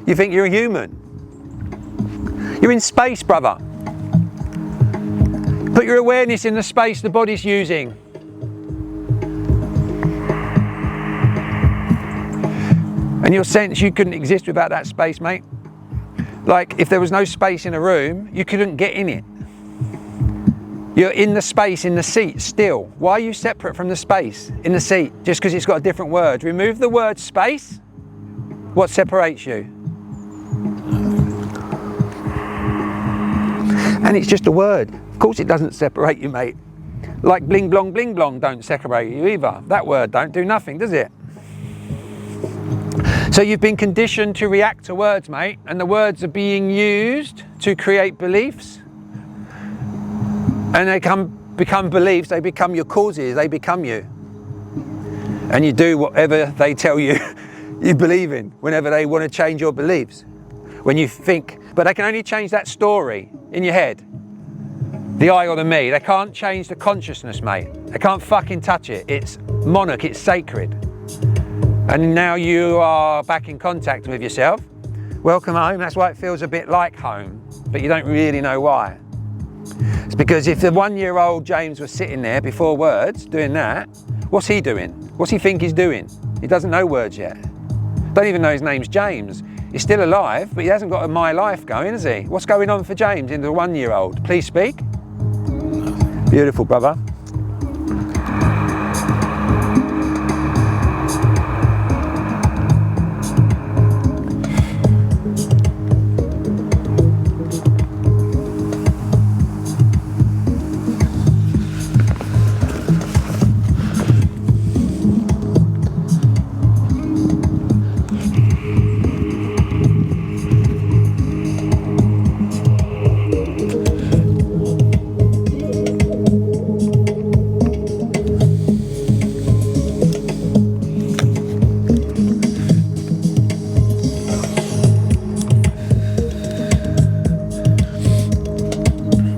You think you're a human. You're in space, brother. Put your awareness in the space the body's using. And you'll sense you couldn't exist without that space, mate. Like, if there was no space in a room, you couldn't get in it. You're in the space, in the seat still. Why are you separate from the space in the seat? Just because it's got a different word. Remove the word space. What separates you? And it's just a word. Of course it doesn't separate you, mate. Like bling blong don't separate you either. That word don't do nothing, does it? So you've been conditioned to react to words, mate, and the words are being used to create beliefs. And they become beliefs, they become your causes, they become you. And you do whatever they tell you you believe in, whenever they want to change your beliefs. When you think, but they can only change that story in your head. The I or the me. They can't change the consciousness, mate. They can't fucking touch it. It's monarch, it's sacred. And now you are back in contact with yourself. Welcome home. That's why it feels a bit like home, but you don't really know why. It's because if the 1-year-old James was sitting there before words doing that, what's he doing? What's he think he's doing? He doesn't know words yet. Don't even know his name's James. He's still alive, but he hasn't got a my life going, has he? What's going on for James in the 1-year-old? Please speak. Beautiful, brother.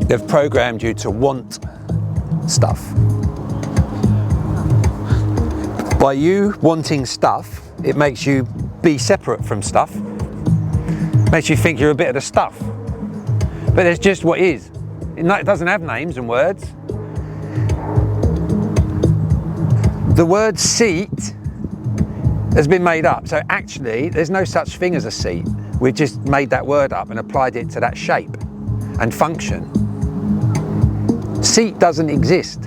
They've programmed you to want stuff. By you wanting stuff, it makes you be separate from stuff. Makes you think you're a bit of the stuff. But there's just what is. It doesn't have names and words. The word seat has been made up. So actually, there's no such thing as a seat. We've just made that word up and applied it to that shape and function. Seat doesn't exist.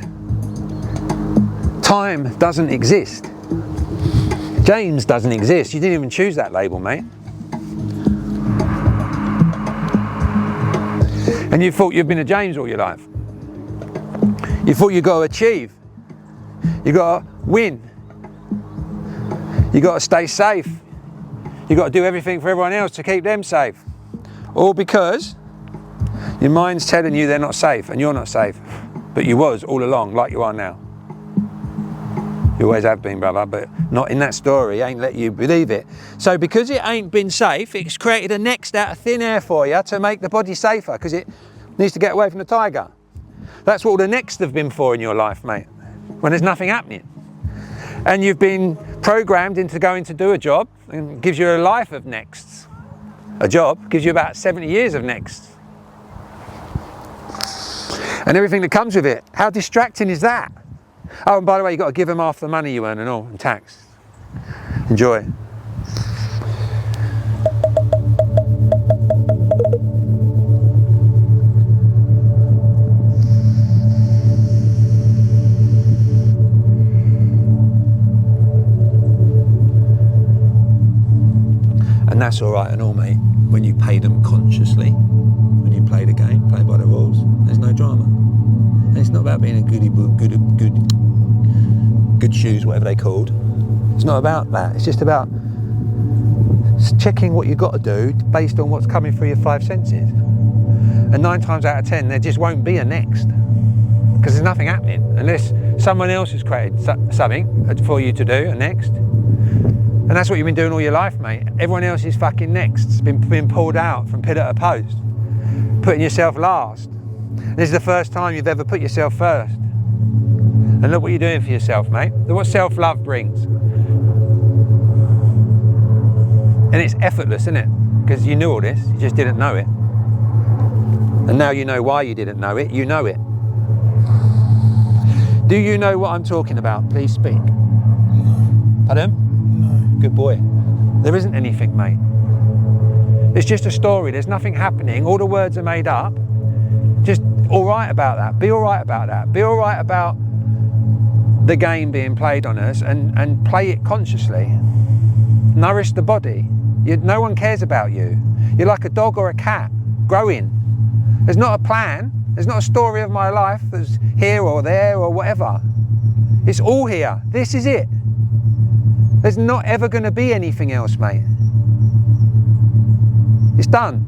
Time doesn't exist. James doesn't exist. You didn't even choose that label, mate. And you thought you've been a James all your life. You thought you got to achieve. You got to win. You got to stay safe. You got to do everything for everyone else to keep them safe. All because your mind's telling you they're not safe and you're not safe. But you was all along, like you are now. You always have been, brother, but not in that story. Ain't let you believe it. So because it ain't been safe, it's created a next out of thin air for you to make the body safer, because it needs to get away from the tiger. That's what all the next have been for in your life, mate, when there's nothing happening. And you've been programmed into going to do a job, and it gives you a life of nexts. A job gives you about 70 years of nexts. And everything that comes with it. How distracting is that? Oh, and by the way, you've got to give them half the money you earn and all, and tax. Enjoy. And that's all right and all, mate, when you pay them consciously. When you play the game, play by the rules, there's no drama. And it's not about being a good shoes, whatever they're called. It's not about that. It's just about checking what you've got to do based on what's coming through your 5 senses. And 9 times out of 10, there just won't be a next. Because there's nothing happening unless someone else has created something for you to do, a next. And that's what you've been doing all your life, mate. Everyone else is fucking next. It's been pulled out from pillar to post. Putting yourself last. This is the first time you've ever put yourself first. And look what you're doing for yourself, mate. Look what self-love brings. And it's effortless, isn't it? Because you knew all this, you just didn't know it. And now you know why you didn't know it, you know it. Do you know what I'm talking about? Please speak. No. Pardon? No. Good boy. There isn't anything, mate. It's just a story, there's nothing happening, all the words are made up. Just all right about that, be all right about that. Be all right about the game being played on us and play it consciously. Nourish the body. No one cares about you. You're like a dog or a cat, growing. There's not a plan, there's not a story of my life that's here or there or whatever. It's all here, this is it. There's not ever going to be anything else, mate. It's done.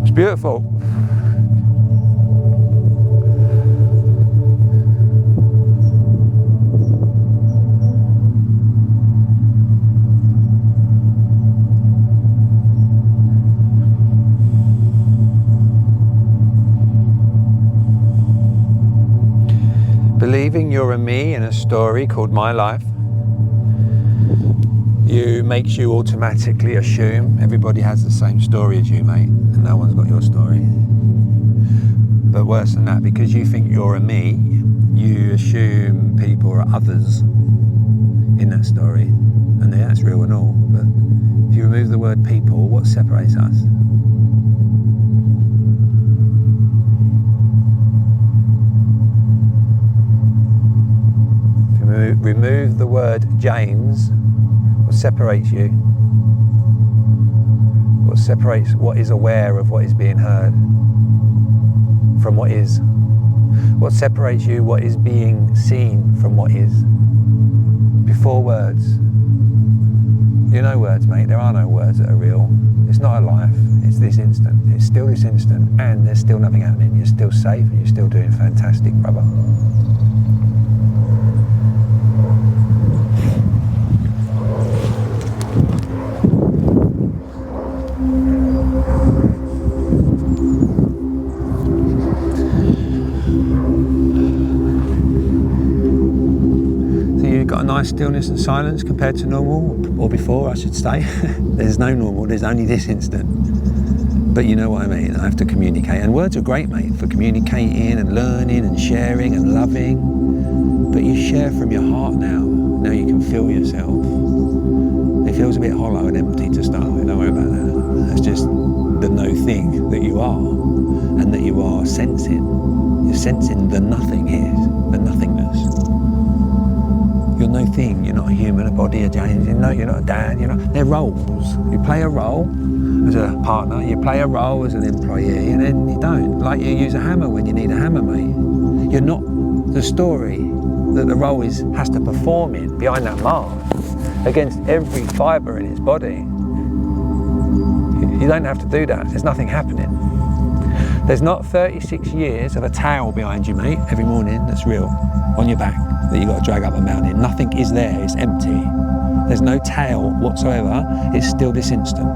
It's beautiful. Believing you're a me in a story called my life, makes you automatically assume everybody has the same story as you, mate, and no one's got your story. But worse than that, because you think you're a me, you assume people are others in that story, and yeah, that's real and all. But if you remove the word people, what separates us? Remove the word James, what separates you? What separates what is aware of what is being heard from what is? What separates you, what is being seen from what is? Before words. You know words, mate, there are no words that are real. It's not a life, it's this instant. It's still this instant, and there's still nothing happening. You're still safe, and you're still doing fantastic, brother. Nice stillness and silence compared to normal, or before I should say. There's no normal, there's only this instant. But you know what I mean, I have to communicate. And words are great, mate, for communicating and learning and sharing and loving. But you share from your heart now. Now you can feel yourself. It feels a bit hollow and empty to start with, don't worry about that. That's just the no thing that you are, and that you are sensing. You're sensing the nothing here, the nothingness. You're no thing, you're not a human, a body, a James, you're not a dad, they're roles. You play a role as a partner, you play a role as an employee, and then you don't. Like you use a hammer when you need a hammer, mate. You're not the story that the role has to perform in behind that mask against every fibre in its body. You don't have to do that, there's nothing happening. There's not 36 years of a towel behind you, mate, every morning that's real, on your back, that you've got to drag up a mountain. Nothing is there, it's empty. There's no tail whatsoever. It's still this instant.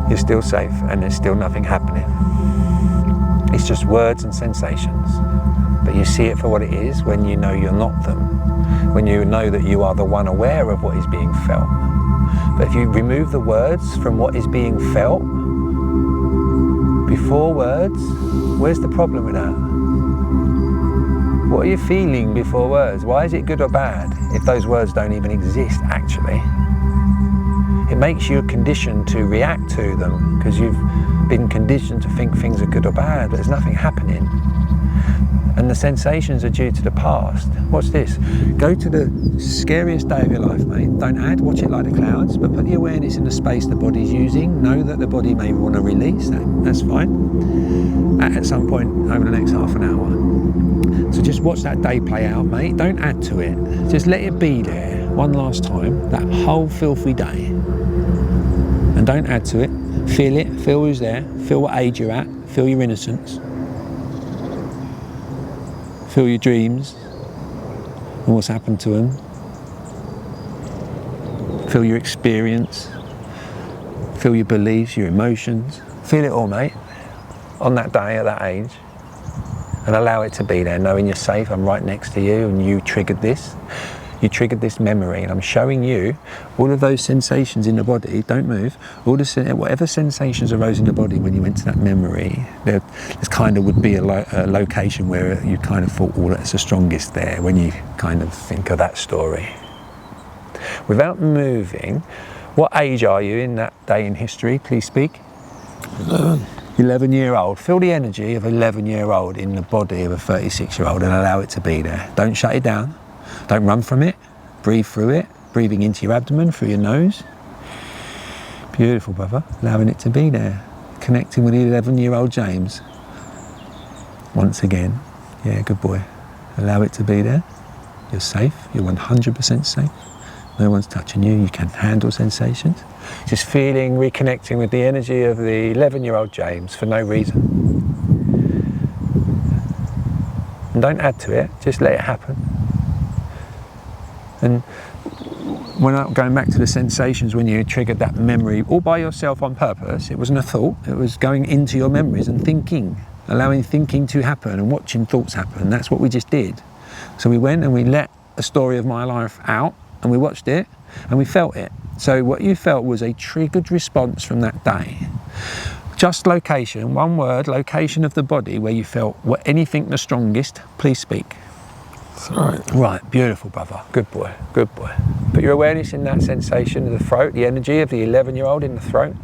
You're still safe and there's still nothing happening. It's just words and sensations. But you see it for what it is when you know you're not them. When you know that you are the one aware of what is being felt. But if you remove the words from what is being felt, before words, where's the problem with that? What are you feeling before words? Why is it good or bad if those words don't even exist actually? It makes you conditioned to react to them because you've been conditioned to think things are good or bad, but there's nothing happening. And the sensations are due to the past. Watch this. Go to the scariest day of your life, mate. Don't add, watch it like the clouds, but put the awareness in the space the body's using. Know that the body may want to release, that's fine. At some point over the next half an hour. So just watch that day play out, mate. Don't add to it. Just let it be there one last time, that whole filthy day. And don't add to it. Feel it, feel who's there, feel what age you're at, feel your innocence. Feel your dreams and what's happened to them. Feel your experience. Feel your beliefs, your emotions. Feel it all, mate, on that day at that age. And allow it to be there, knowing you're safe. I'm right next to you and you triggered this. You triggered this memory, and I'm showing you all of those sensations in the body. Don't move. Whatever sensations arose in the body when you went to that memory, there's kind of would be a location where you kind of thought, oh, that's the strongest there when you kind of think of that story. Without moving, what age are you in that day in history? Please speak. 11. 11-year-old. Feel the energy of an 11-year-old in the body of a 36-year-old and allow it to be there. Don't shut it down. Don't run from it, breathe through it, breathing into your abdomen, through your nose. Beautiful, brother, allowing it to be there. Connecting with the 11-year-old James. Once again, yeah, good boy. Allow it to be there. You're safe, you're 100% safe. No one's touching you, you can handle sensations. Just feeling, reconnecting with the energy of the 11-year-old James for no reason. And don't add to it, just let it happen. And when I'm going back to the sensations when you triggered that memory all by yourself on purpose, it wasn't a thought, it was going into your memories and thinking, allowing thinking to happen and watching thoughts happen. That's what we just did. So we went and we let a story of my life out and we watched it and we felt it. So what you felt was a triggered response from that day. Just location, one word, location of the body where you felt anything the strongest, please speak. Right. Right, beautiful, brother. Good boy, good boy. Put your awareness in that sensation of the throat, the energy of the 11-year-old in the throat.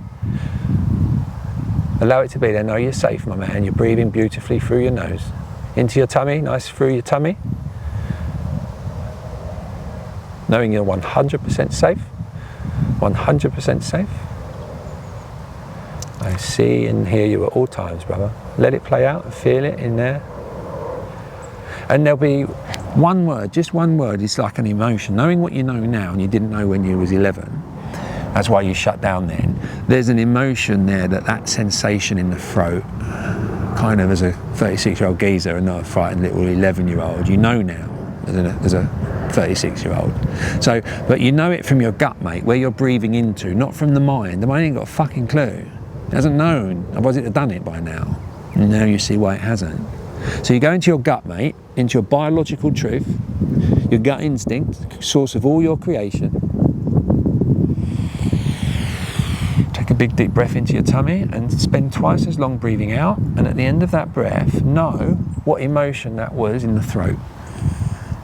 Allow it to be there. Know you're safe, my man. You're breathing beautifully through your nose. Into your tummy, nice through your tummy. Knowing you're 100% safe. 100% safe. I see and hear you at all times, brother. Let it play out and feel it in there. And there'll be one word, just one word, it's like an emotion. Knowing what you know now and you didn't know when you was 11, that's why you shut down then. There's an emotion there, that sensation in the throat, kind of as a 36-year-old geezer and not a frightened little 11-year-old, you know now as a 36-year-old. So, but you know it from your gut, mate, where you're breathing into, not from the mind. The mind ain't got a fucking clue. It hasn't known, otherwise it'd have done it by now. And now you see why it hasn't. So you go into your gut, mate, into your biological truth, your gut instinct, source of all your creation. Take a big deep breath into your tummy and spend twice as long breathing out. And at the end of that breath, know what emotion that was in the throat.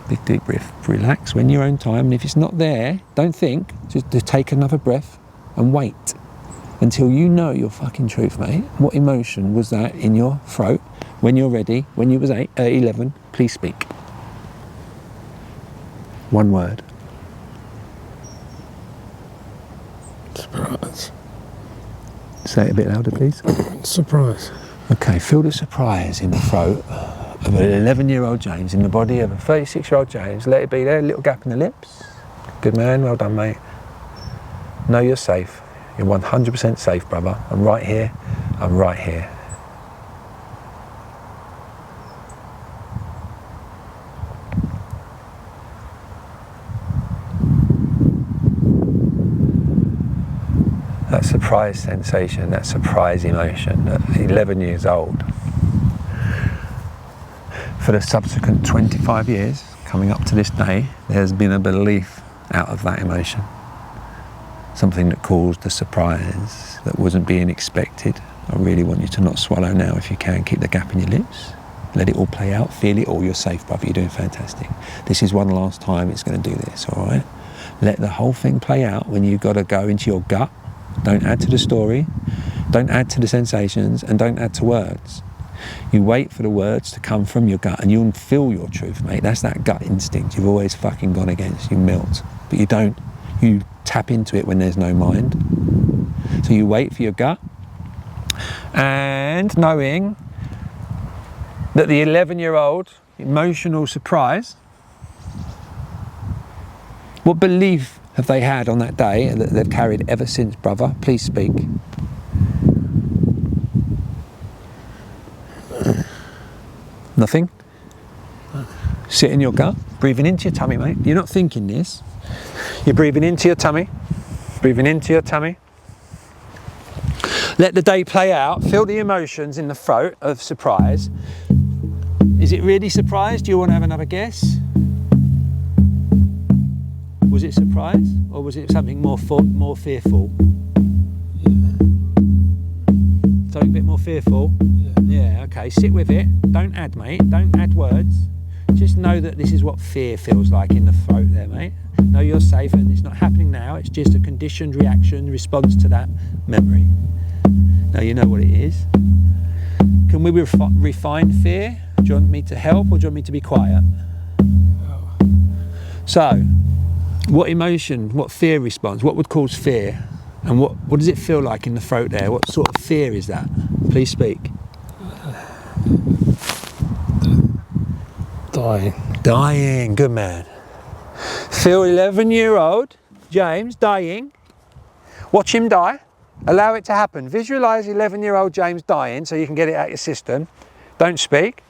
Big deep breath, relax when your own time. And if it's not there, don't think, just take another breath and wait until you know your fucking truth, mate. What emotion was that in your throat? When you're ready, when you was 11, please speak. One word. Surprise. Say it a bit louder, please. Surprise. Okay, feel the surprise in the throat of an 11-year-old James in the body of a 36-year-old James. Let it be there, a little gap in the lips. Good man, well done, mate. Know you're safe. You're 100% safe, brother. I'm right here. I'm right here. that surprise sensation, that surprise emotion at 11 years old. For the subsequent 25 years, coming up to this day, there's been a belief out of that emotion. Something that caused a surprise that wasn't being expected. I really want you to not swallow now if you can. Keep the gap in your lips. Let it all play out. Feel it all. You're safe, brother. You're doing fantastic. This is one last time it's going to do this, all right? Let the whole thing play out when you've got to go into your gut. Don't add to the story. Don't add to the sensations. And don't add to words. You wait for the words to come from your gut and you'll feel your truth, mate. That's that gut instinct you've always fucking gone against. You melt. But you don't. You tap into it when there's no mind. So you wait for your gut. And knowing that the 11-year-old emotional surprise, what belief have they had on that day that they've carried ever since, brother? Please speak. Nothing? Sit in your gut, breathing into your tummy, mate. You're not thinking this. You're breathing into your tummy, breathing into your tummy. Let the day play out. Feel the emotions in the throat of surprise. Is it really surprise? Do you want to have another guess? Was it surprise, or was it something more fearful? Something a bit more fearful? Yeah, okay, sit with it. Don't add, mate. Don't add words. Just know that this is what fear feels like in the throat there, mate. Know you're safe and it's not happening now. It's just a conditioned reaction, response to that memory. Now you know what it is. Can we refine fear? Do you want me to help or do you want me to be quiet? So, what emotion, what fear response, what would cause fear? And what does it feel like in the throat there? What sort of fear is that? Please speak. Dying. Dying, good man. Feel 11-year-old James dying. Watch him die. Allow it to happen. Visualise 11-year-old James dying so you can get it out your system. Don't speak.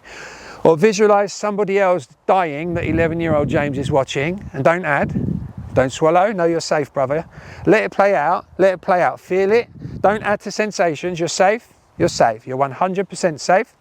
Or visualise somebody else dying that 11-year-old James is watching, and don't add. Don't swallow. Know you're safe, brother. Let it play out. Let it play out. Feel it. Don't add to sensations. You're safe. You're safe. You're 100% safe.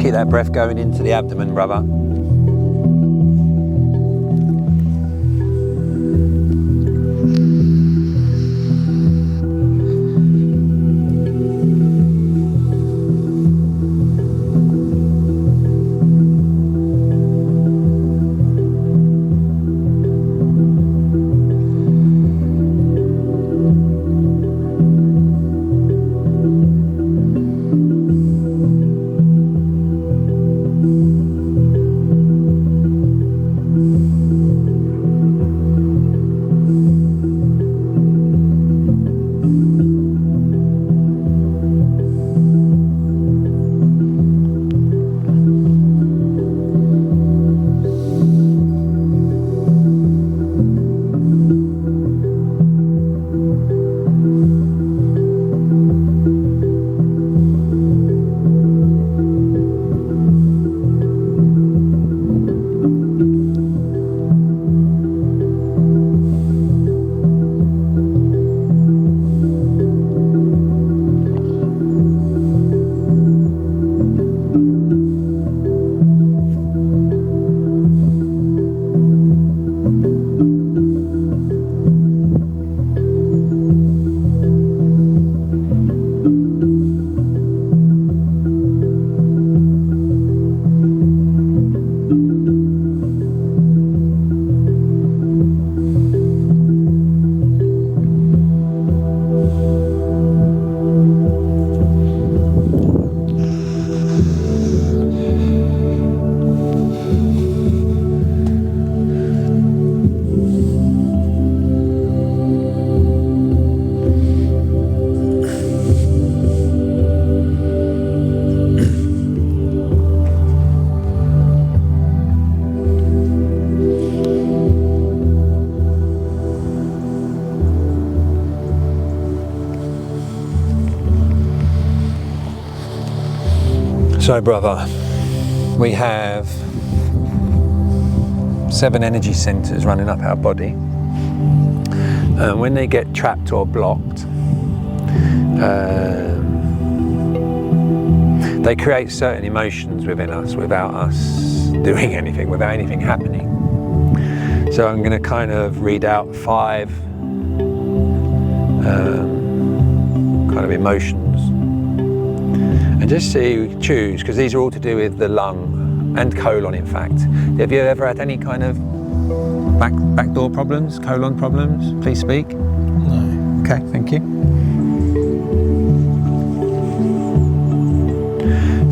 Keep that breath going into the abdomen, brother. So brother, we have 7 energy centers running up our body, and when they get trapped or blocked, they create certain emotions within us without us doing anything, without anything happening. So I'm going to kind of read out 5 kind of emotions, and just see, choose, because these are all to do with the lung and colon, in fact. Have you ever had any kind of backdoor problems, colon problems? Please speak. No. Okay, thank you.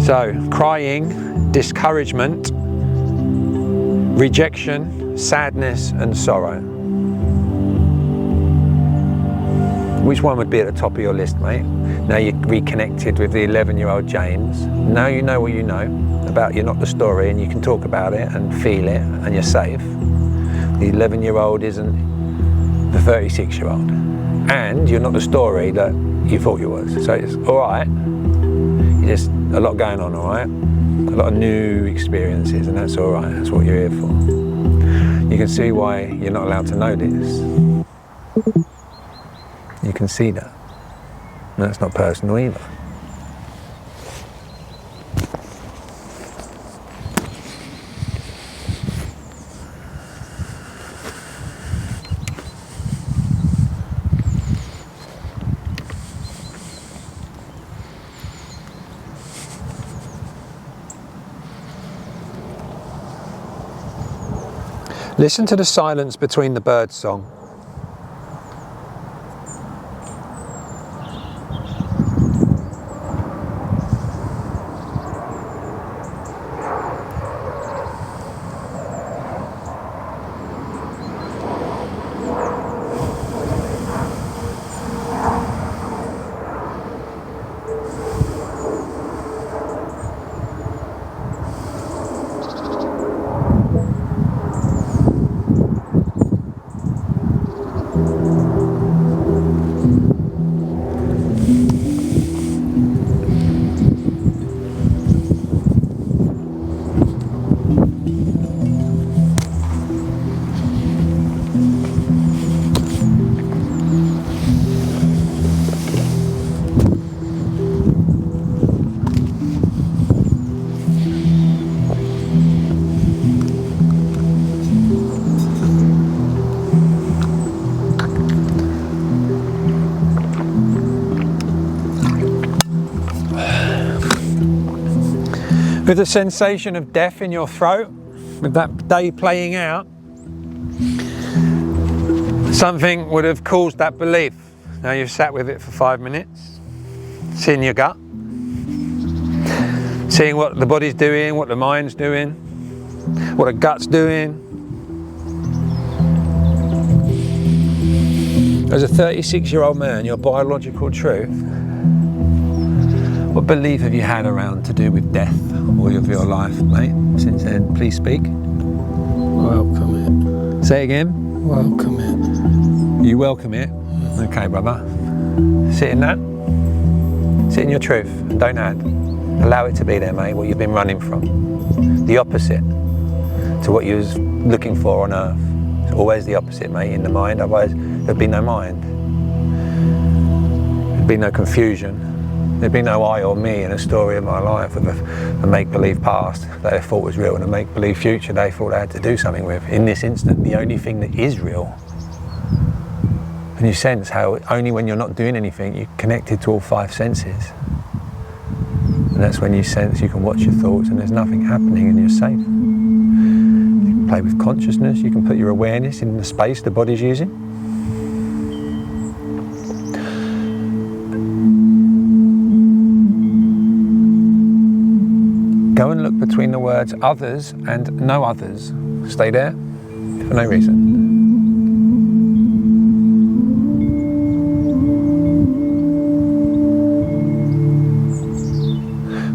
So, crying, discouragement, rejection, sadness and sorrow. Which one would be at the top of your list, mate? Now you're reconnected with the 11-year-old James. Now you know what you know about You're Not the Story, and you can talk about it and feel it, and you're safe. The 11-year-old isn't the 36-year-old. And you're not the story that you thought you was. So it's all right. You're just a lot going on, all right? A lot of new experiences, and that's all right. That's what you're here for. You can see why you're not allowed to know this. You can see that. And that's not personal either. Listen to the silence between the bird song. With the sensation of death in your throat, with that day playing out, something would have caused that belief. Now you've sat with it for 5 minutes, seeing your gut, seeing what the body's doing, what the mind's doing, what the gut's doing. As a 36-year-old man, your biological truth, what belief have you had around to do with death all of your life, mate? Since then, please speak. Welcome it. Say it again. Welcome it. You welcome it? Okay, brother. Sit in that. Sit in your truth and don't add. Allow it to be there, mate, what you've been running from. The opposite to what you was looking for on earth. It's always the opposite, mate, in the mind, otherwise there'd be no mind. There'd be no confusion. There'd be no I or me in a story of my life with a make-believe past that they thought was real and a make-believe future they thought they had to do something with. In this instant, the only thing that is real. And you sense how only when you're not doing anything, you're connected to all 5 senses. And that's when you sense you can watch your thoughts and there's nothing happening and you're safe. You can play with consciousness, you can put your awareness in the space the body's using. Go and look between the words others and no others. Stay there for no reason.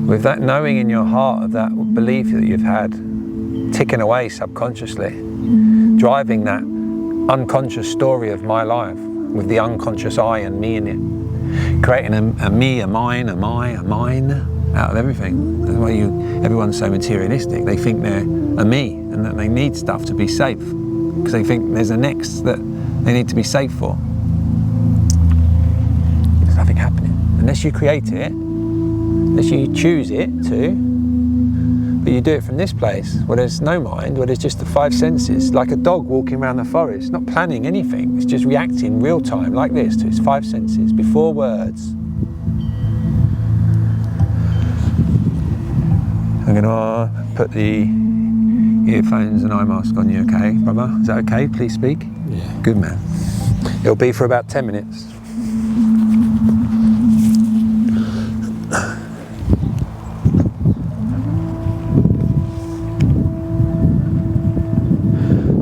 With that knowing in your heart of that belief that you've had ticking away subconsciously, driving that unconscious story of my life with the unconscious I and me in it, creating a me, a mine, a my, a mine out of everything. That's why everyone's so materialistic. They think they're a me and that they need stuff to be safe because they think there's a next that they need to be safe for. There's nothing happening unless you create it, unless you choose it to, but you do it from this place where there's no mind, where there's just the 5 senses, like a dog walking around the forest, not planning anything, it's just reacting real time like this to its 5 senses before words. I'm going to put the earphones and eye mask on you, okay, brother? Is that okay? Please speak. Yeah. Good man. It'll be for about 10 minutes.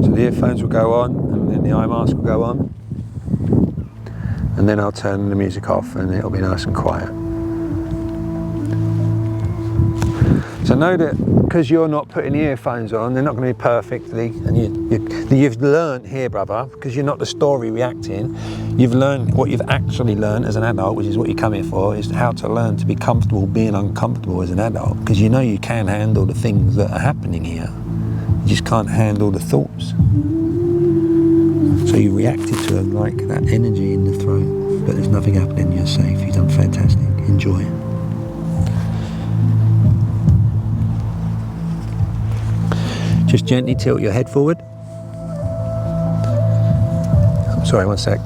So the earphones will go on and then the eye mask will go on. And then I'll turn the music off and it'll be nice and quiet. So know that because you're not putting the earphones on, they're not going to be perfectly, and you've learned here, brother, because you're not the story reacting, you've learned what you've actually learned as an adult, which is what you come here for, is how to learn to be comfortable being uncomfortable as an adult, because you know you can handle the things that are happening here. You just can't handle the thoughts. So you reacted to them like that energy in the throat, but there's nothing happening, you're safe, you've done fantastic, enjoy it. Just gently tilt your head forward. Sorry, one sec.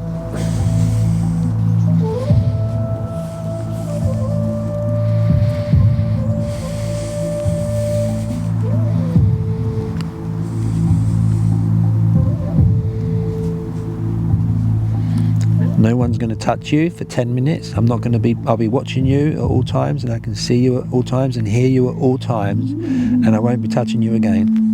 No one's going to touch you for 10 minutes. I'll be watching you at all times and I can see you at all times and hear you at all times and I won't be touching you again.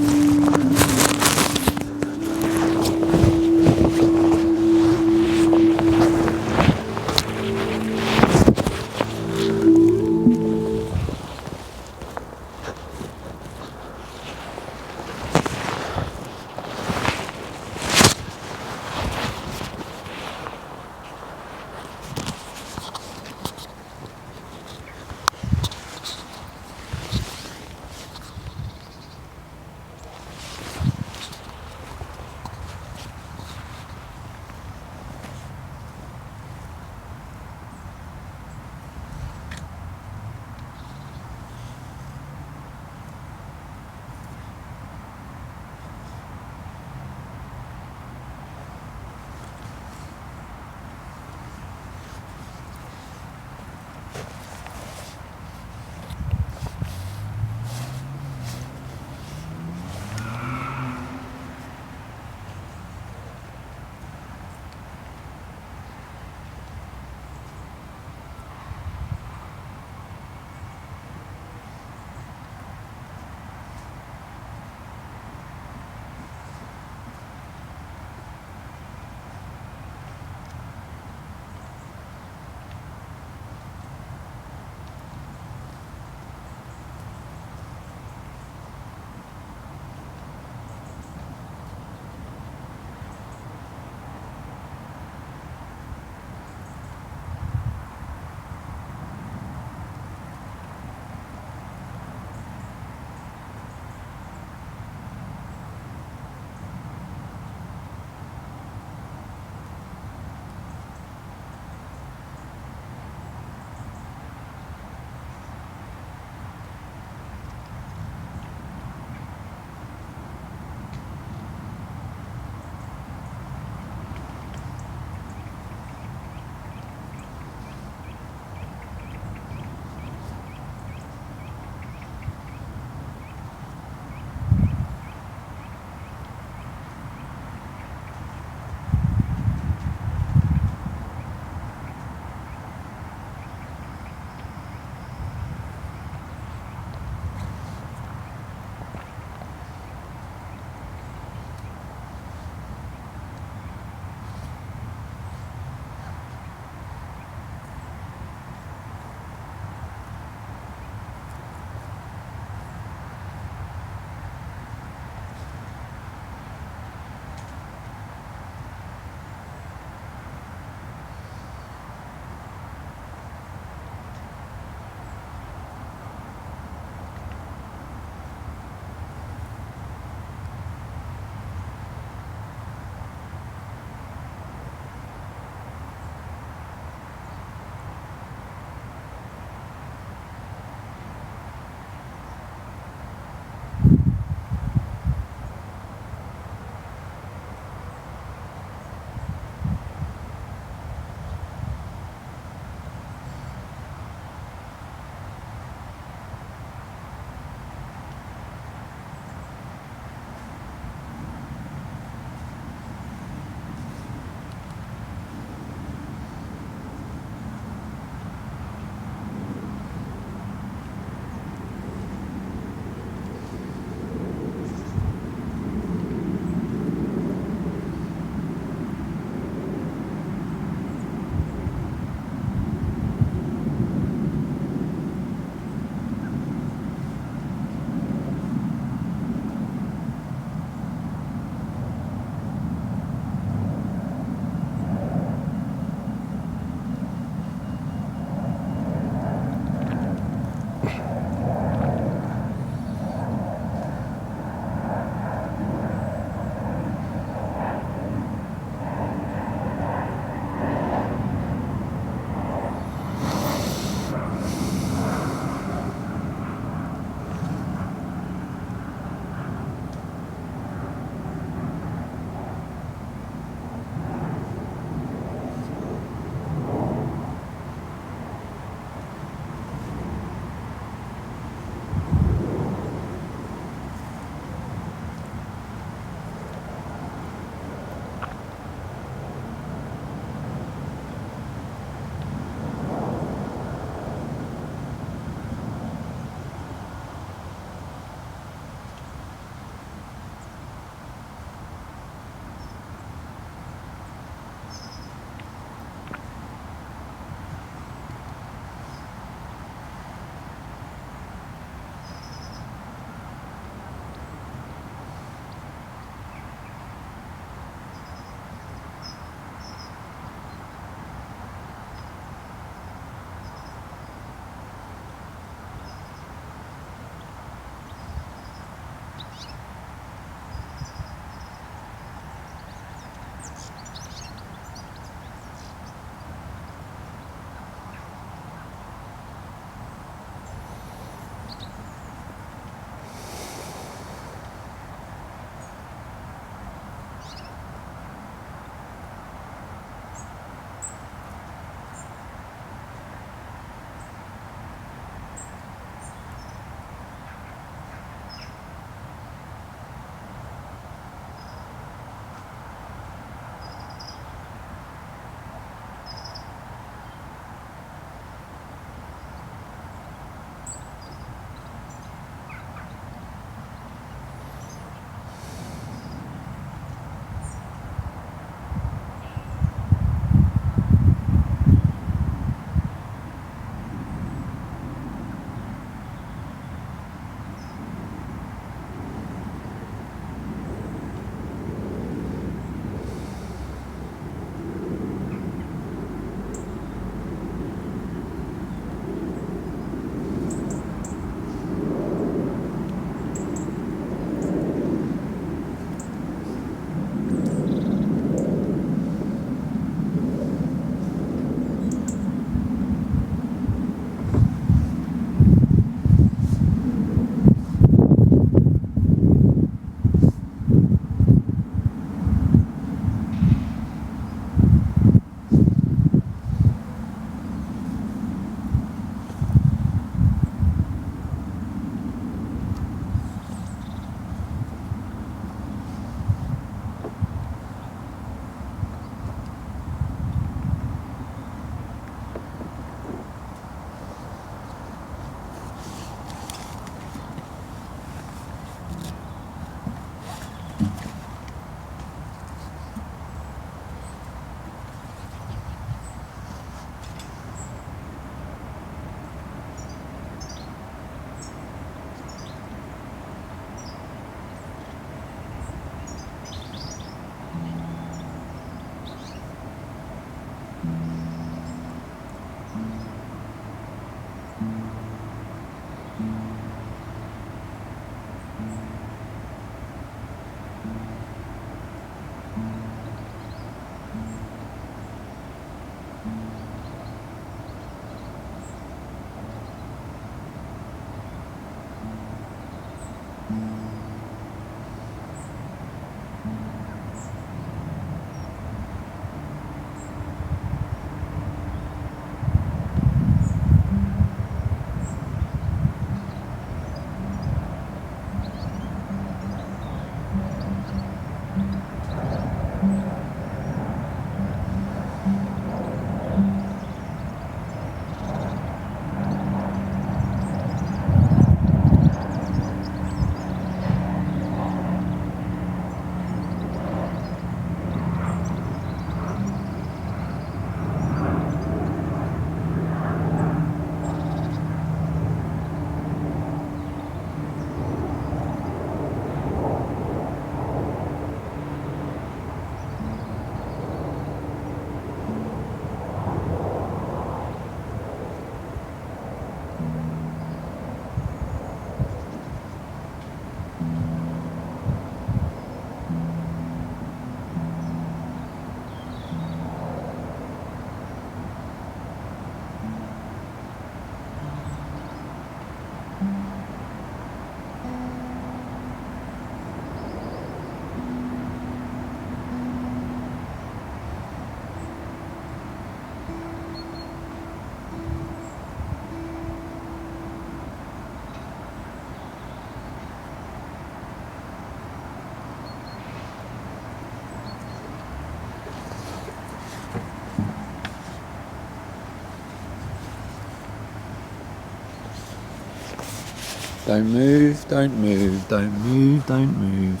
Don't move, don't move, don't move, don't move.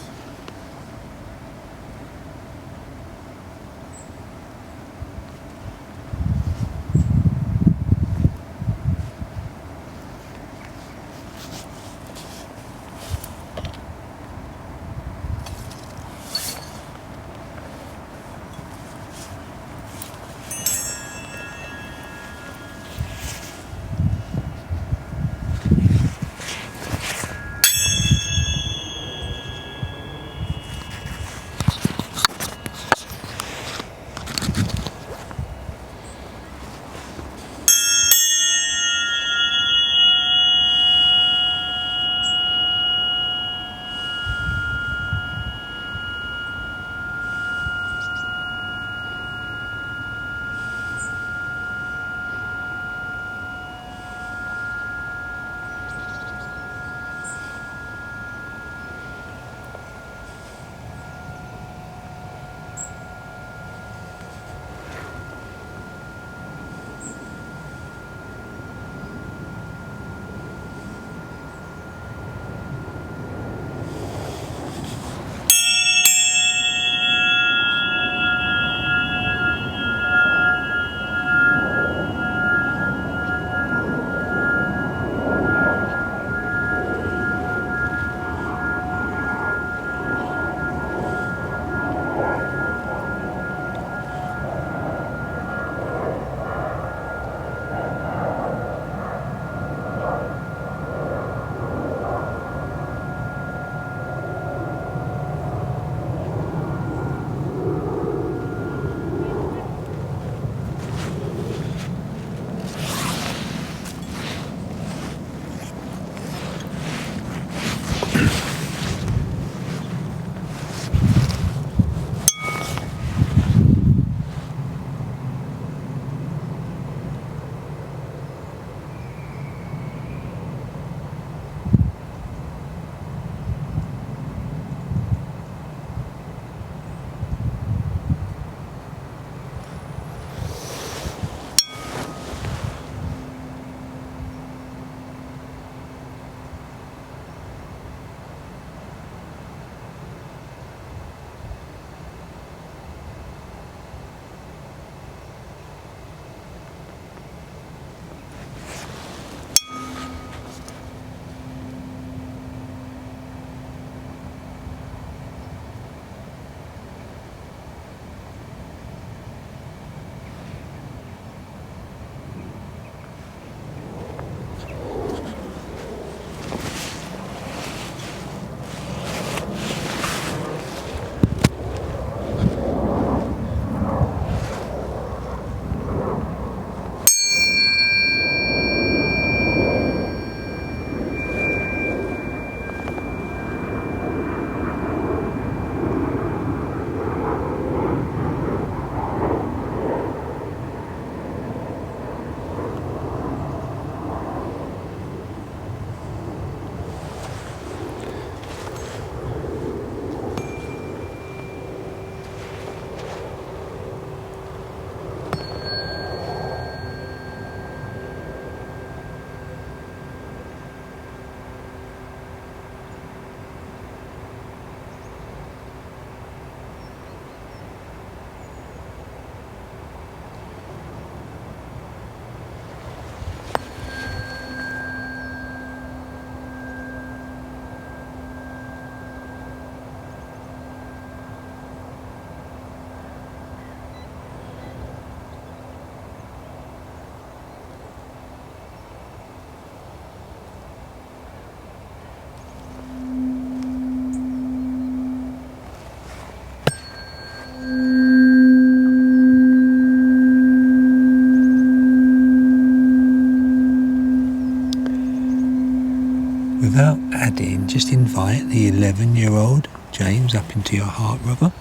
just invite the 11-year-old James up into your heart, brother,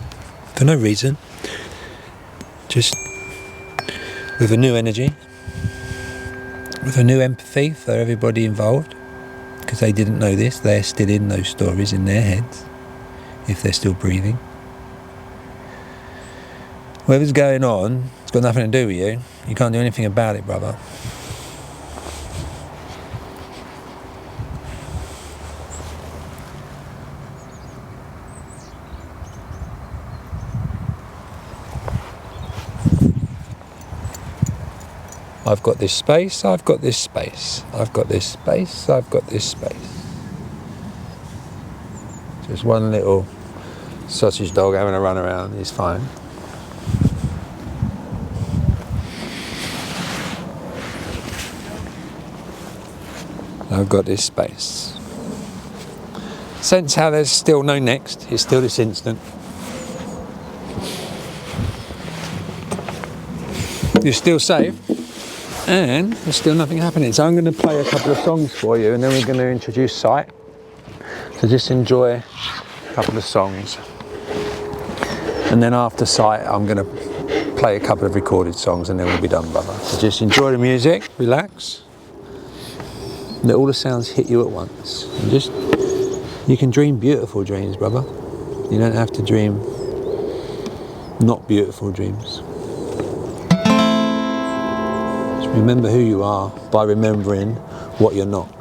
for no reason, just with a new energy, with a new empathy for everybody involved, because they didn't know this, they're still in those stories in their heads, if they're still breathing. Whatever's going on, it's got nothing to do with you. You can't do anything about it, brother. I've got this space, I've got this space, I've got this space, I've got this space. Just one little sausage dog having a run around is fine. I've got this space. Sense how there's still no next, it's still this instant. You're still safe. And there's still nothing happening. So I'm going to play a couple of songs for you and then we're going to introduce sight. So just enjoy a couple of songs. And then after sight, I'm going to play a couple of recorded songs and then we'll be done, brother. So just enjoy the music, relax. Let all the sounds hit you at once. And just, you can dream beautiful dreams, brother. You don't have to dream not beautiful dreams. Remember who you are by remembering what you're not.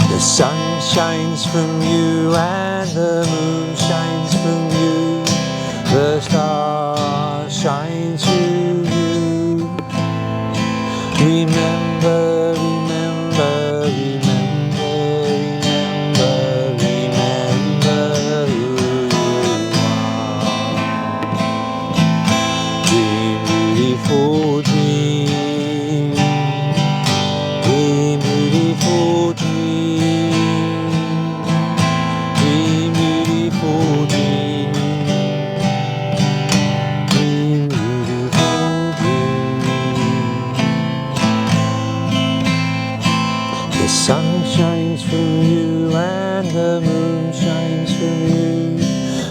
The sun shines from you and the moon shines from you. The stars shine through you. Remember, remember, remember, remember, remember who you are. Dream beautiful dream. Dream beautiful dream. The sun shines from you and the moon shines from you.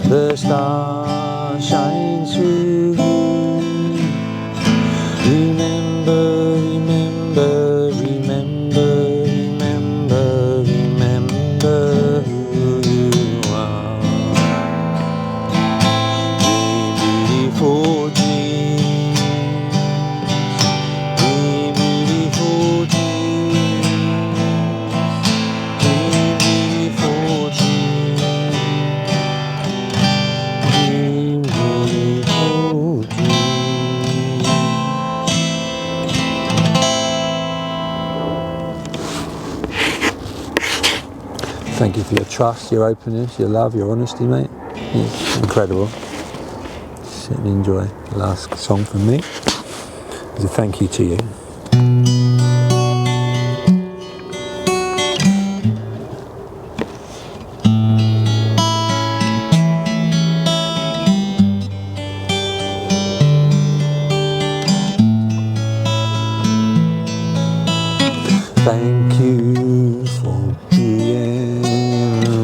The star shines through you. Remember, remember, remember, remember, remember who you are. Dream beautiful dreams. Dream beautiful dreams. Thank you for your trust, your openness, your love, your honesty, mate. It's incredible. Sit and enjoy the last song from me. It's a thank you to you. Thank you for being,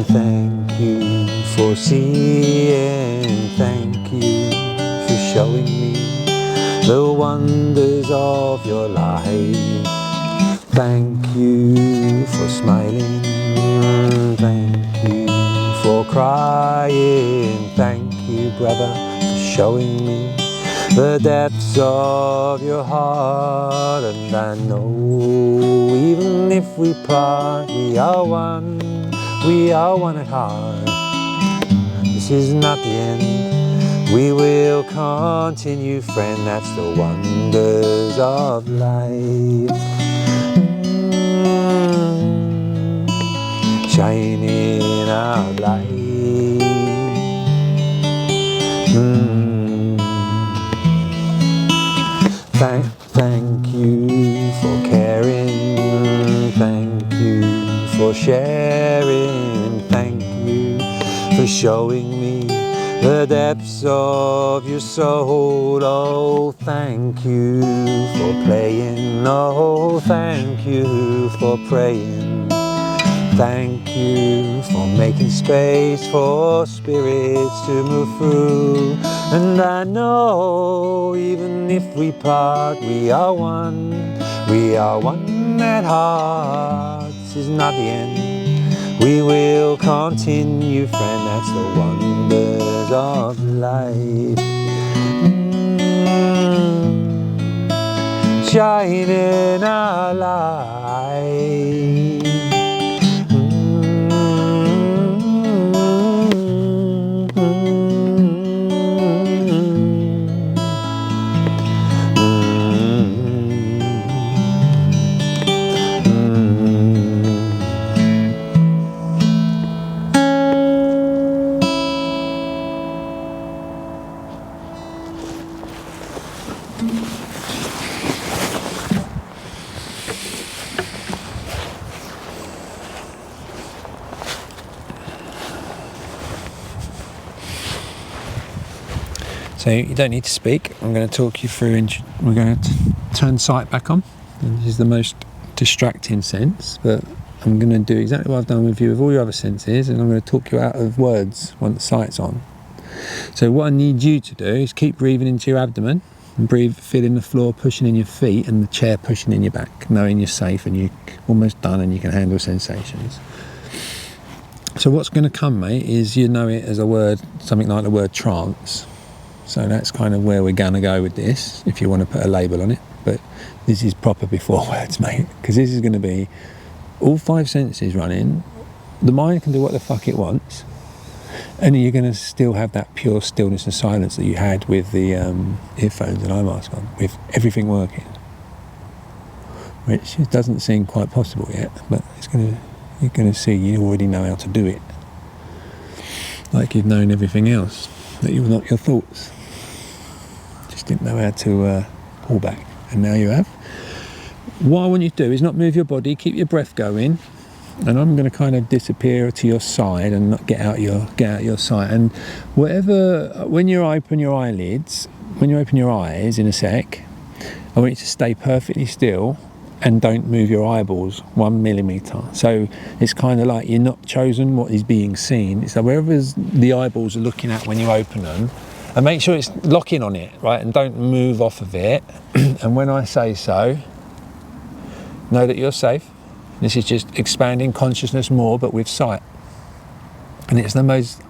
thank you for seeing, thank you for showing me the wonders of your life. Thank you for smiling, thank you for crying, thank you, brother, for showing me the depths of your heart. And I know even if we part, we are one at heart. This is not the end, we will continue, friend, that's the wonders of life. Shining our light. Thank you for caring, thank you for sharing, thank you for showing me the depths of your soul. Oh, thank you for playing, oh, thank you for praying. Thank you for making space for spirits to move through. And I know even if we part, we are one. We are one at heart. This is not the end. We will continue, friend. That's the wonders of life. Shining our light. So you don't need to speak. I'm going to talk you through, we're going to turn sight back on. And this is the most distracting sense, but I'm going to do exactly what I've done with you with all your other senses, and I'm going to talk you out of words once sight's on. So what I need you to do is keep breathing into your abdomen, and breathe, feeling the floor pushing in your feet and the chair pushing in your back, knowing you're safe and you're almost done and you can handle sensations. So what's going to come, mate, is you know it as a word, something like the word trance. So that's kind of where we're going to go with this, if you want to put a label on it. But this is proper before words, mate, because this is going to be all 5 senses running. The mind can do what the fuck it wants, and you're going to still have that pure stillness and silence that you had with the earphones and eye mask on, with everything working, which doesn't seem quite possible yet, but you're going to see you already know how to do it, like you've known everything else, that you're not your thoughts. Just didn't know how to pull back, and now you have. What I want you to do is not move your body, keep your breath going, and I'm going to kind of disappear to your side and not get out your sight. And when you open your eyelids, when you open your eyes in a sec, I want you to stay perfectly still and don't move your eyeballs 1 millimeter. So it's kind of like you're not chosen what is being seen. So wherever the eyeballs are looking at when you open them, and make sure it's locking on it, right? And don't move off of it. And when I say so, know that you're safe. This is just expanding consciousness more, but with sight. And it's the most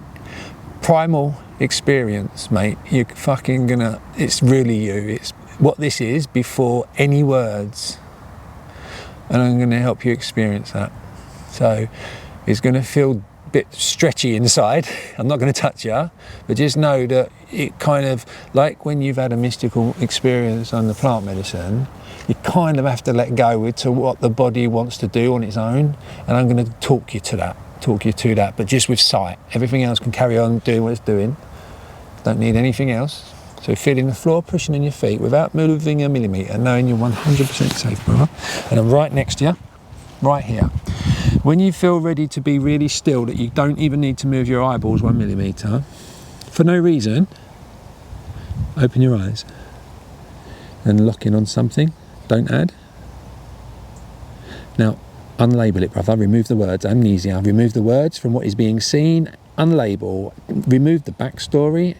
primal experience, mate. You're fucking gonna, it's really you. It's what this is before any words. And I'm gonna help you experience that. So it's gonna feel a bit stretchy inside. I'm not gonna touch you, but just know that it kind of, like when you've had a mystical experience on the plant medicine, you kind of have to let go to what the body wants to do on its own. And I'm going to talk you to that, but just with sight. Everything else can carry on doing what it's doing. Don't need anything else. So feeling the floor pushing in your feet without moving a millimetre, knowing you're 100% safe, brother. And I'm right next to you, right here. When you feel ready to be really still, that you don't even need to move your eyeballs 1 millimetre, for no reason, open your eyes and lock in on something. Don't add. Now, unlabel it, brother. Remove the words. Amnesia. Remove the words from what is being seen. Unlabel. Remove the backstory.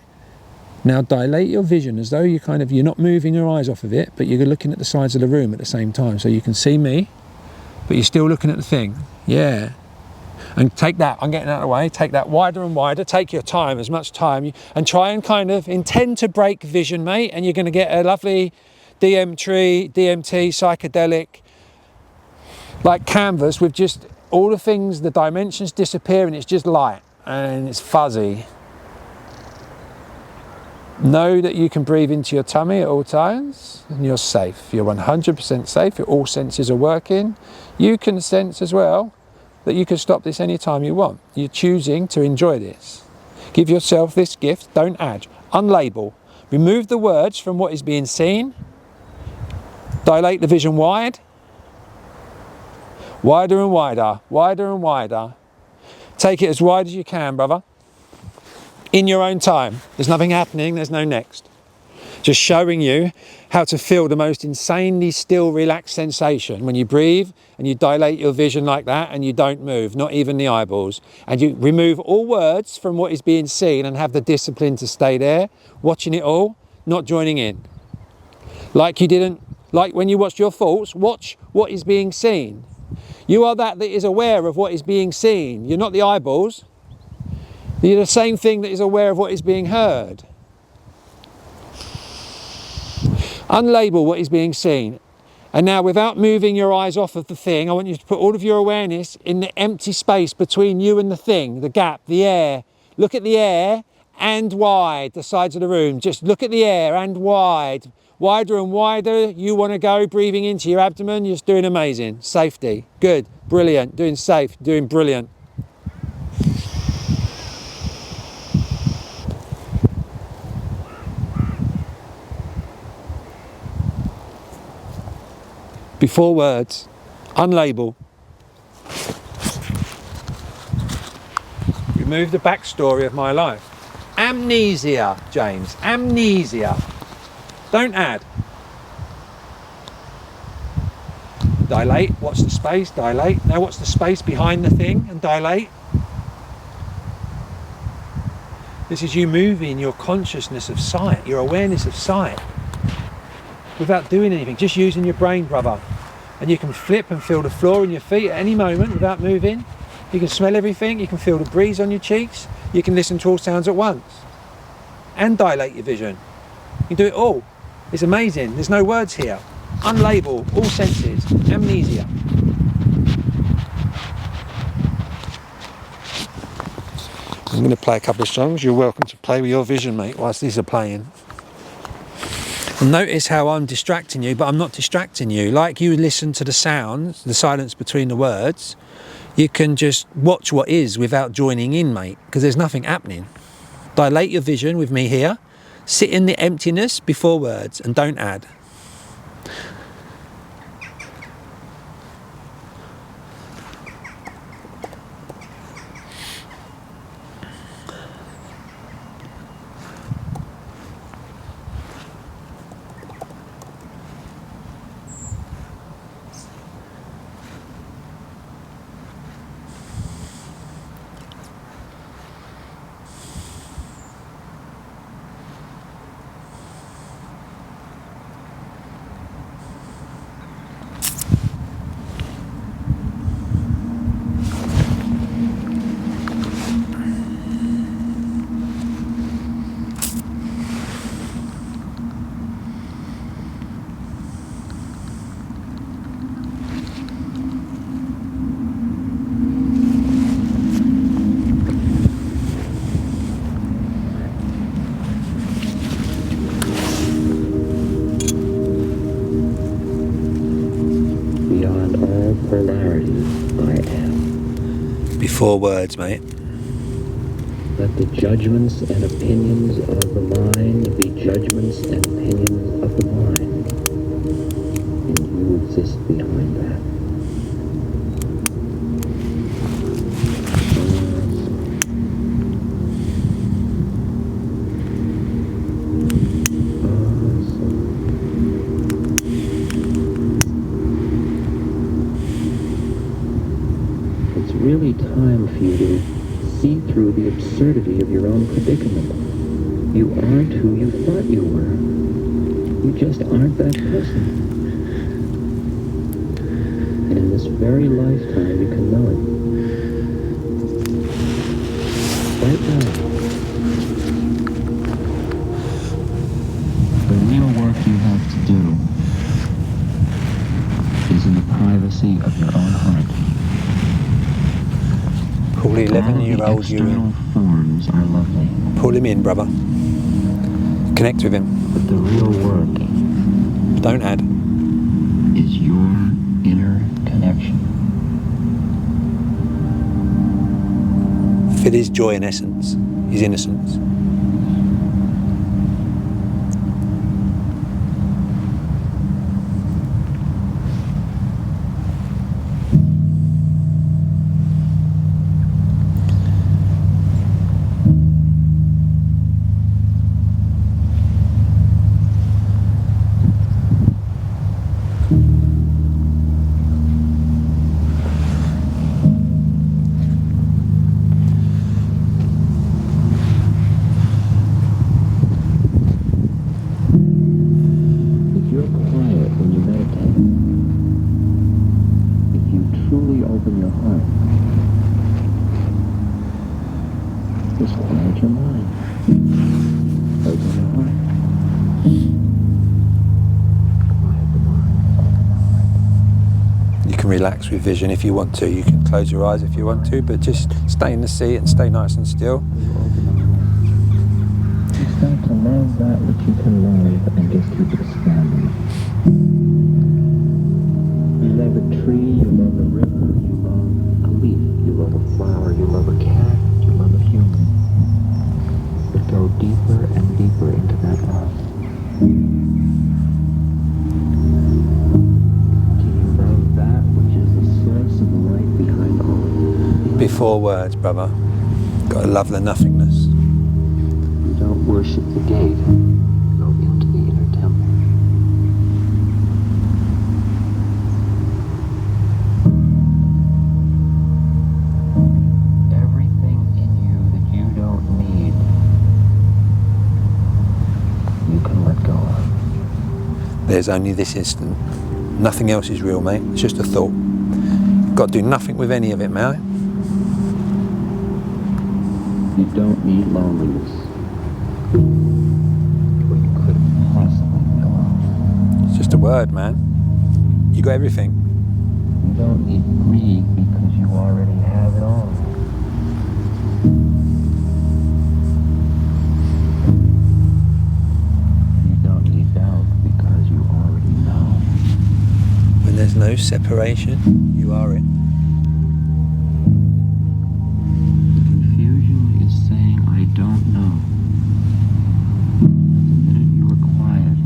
Now dilate your vision as though you're not moving your eyes off of it, but you're looking at the sides of the room at the same time. So you can see me, but you're still looking at the thing. Yeah. And take that, I'm getting out of the way, take that wider and wider, take your time, as much time, and try and kind of intend to break vision, mate, and you're going to get a lovely DMT, psychedelic, like canvas with just all the things, the dimensions disappear and it's just light and it's fuzzy. Know that you can breathe into your tummy at all times and you're safe. You're 100% safe, all senses are working. You can sense as well that you can stop this anytime you want. You're choosing to enjoy this. Give yourself this gift, don't add. Unlabel. Remove the words from what is being seen Dilate the vision wide. Wider and wider, wider and wider. Take it as wide as you can, brother. In your own time. There's nothing happening, there's no next. Just showing you how to feel the most insanely still, relaxed sensation when you breathe and you dilate your vision like that and you don't move, not even the eyeballs. And you remove all words from what is being seen and have the discipline to stay there, watching it all, not joining in. Like when you watched your thoughts, watch what is being seen. You are that is aware of what is being seen. You're not the eyeballs. You're the same thing that is aware of what is being heard. Unlabel what is being seen. And now, without moving your eyes off of the thing, I want you to put all of your awareness in the empty space between you and the thing, the gap, the air. Look at the air and wide, the sides of the room. Just look at the air and wide. Wider and wider you want to go, breathing into your abdomen. You're just doing amazing. Safety. Good. Brilliant. Doing safe. Doing brilliant. Before words, unlabel. Remove the backstory of my life. Amnesia, James, amnesia. Don't add. Dilate, what's the space? Dilate. Now what's the space behind the thing? And dilate. This is you moving your consciousness of sight, your awareness of sight, without doing anything, just using your brain, brother. And you can flip and feel the floor in your feet at any moment without moving. You can smell everything, you can feel the breeze on your cheeks, you can listen to all sounds at once. And dilate your vision. You can do it all. It's amazing, there's no words here. Unlabel, all senses, amnesia. I'm going to play a couple of songs. You're welcome to play with your vision, mate, whilst these are playing. Notice how I'm distracting you, but I'm not distracting you. Like you listen to the sounds, the silence between the words, you can just watch what is without joining in, mate, because there's nothing happening. Dilate your vision with me here. Sit in the emptiness before words and don't add. Before words, mate. Let the judgments and opinions of the mind be judgments and opinions of the mind, and you exist behind that. Really time for you to see through the absurdity of your own predicament. You aren't who you thought you were. You just aren't that person. And in this very lifetime you can know it. Right now. The real work you have to do is in the privacy of your own heart. Pull the 11-year-old you in. Forms are lovely. Pull him in, brother. Connect with him. But the real work, don't add, is your inner connection. Feel his joy and essence, his innocence. open your heart. Just quiet your mind. Open your heart. Quiet the mind. You can relax with vision if you want to. You can close your eyes if you want to, but just stay in the seat and stay nice and still. You open your heart. You start to love that which you can love and just keep it expanding. You love a tree, you love a river, you love a leaf, you love a flower, you love a cat, you love a human. But go deeper and deeper into that love. Do you love that which is the source of the light behind all of it? Before words, brother. Gotta love the nothingness. You don't worship the gate, go into the inner temple. Everything in you that you don't need, you can let go of. There's only this instant. Nothing else is real, mate. It's just a thought. You've got to do nothing with any of it, mate. You don't need loneliness. Or you couldn't possibly be alone. It's just a word, man. You got everything. You don't need greed because you already have it all. You don't need doubt because you already know. When there's no separation, you are it. Confusion is saying, I don't know. The minute you are quiet,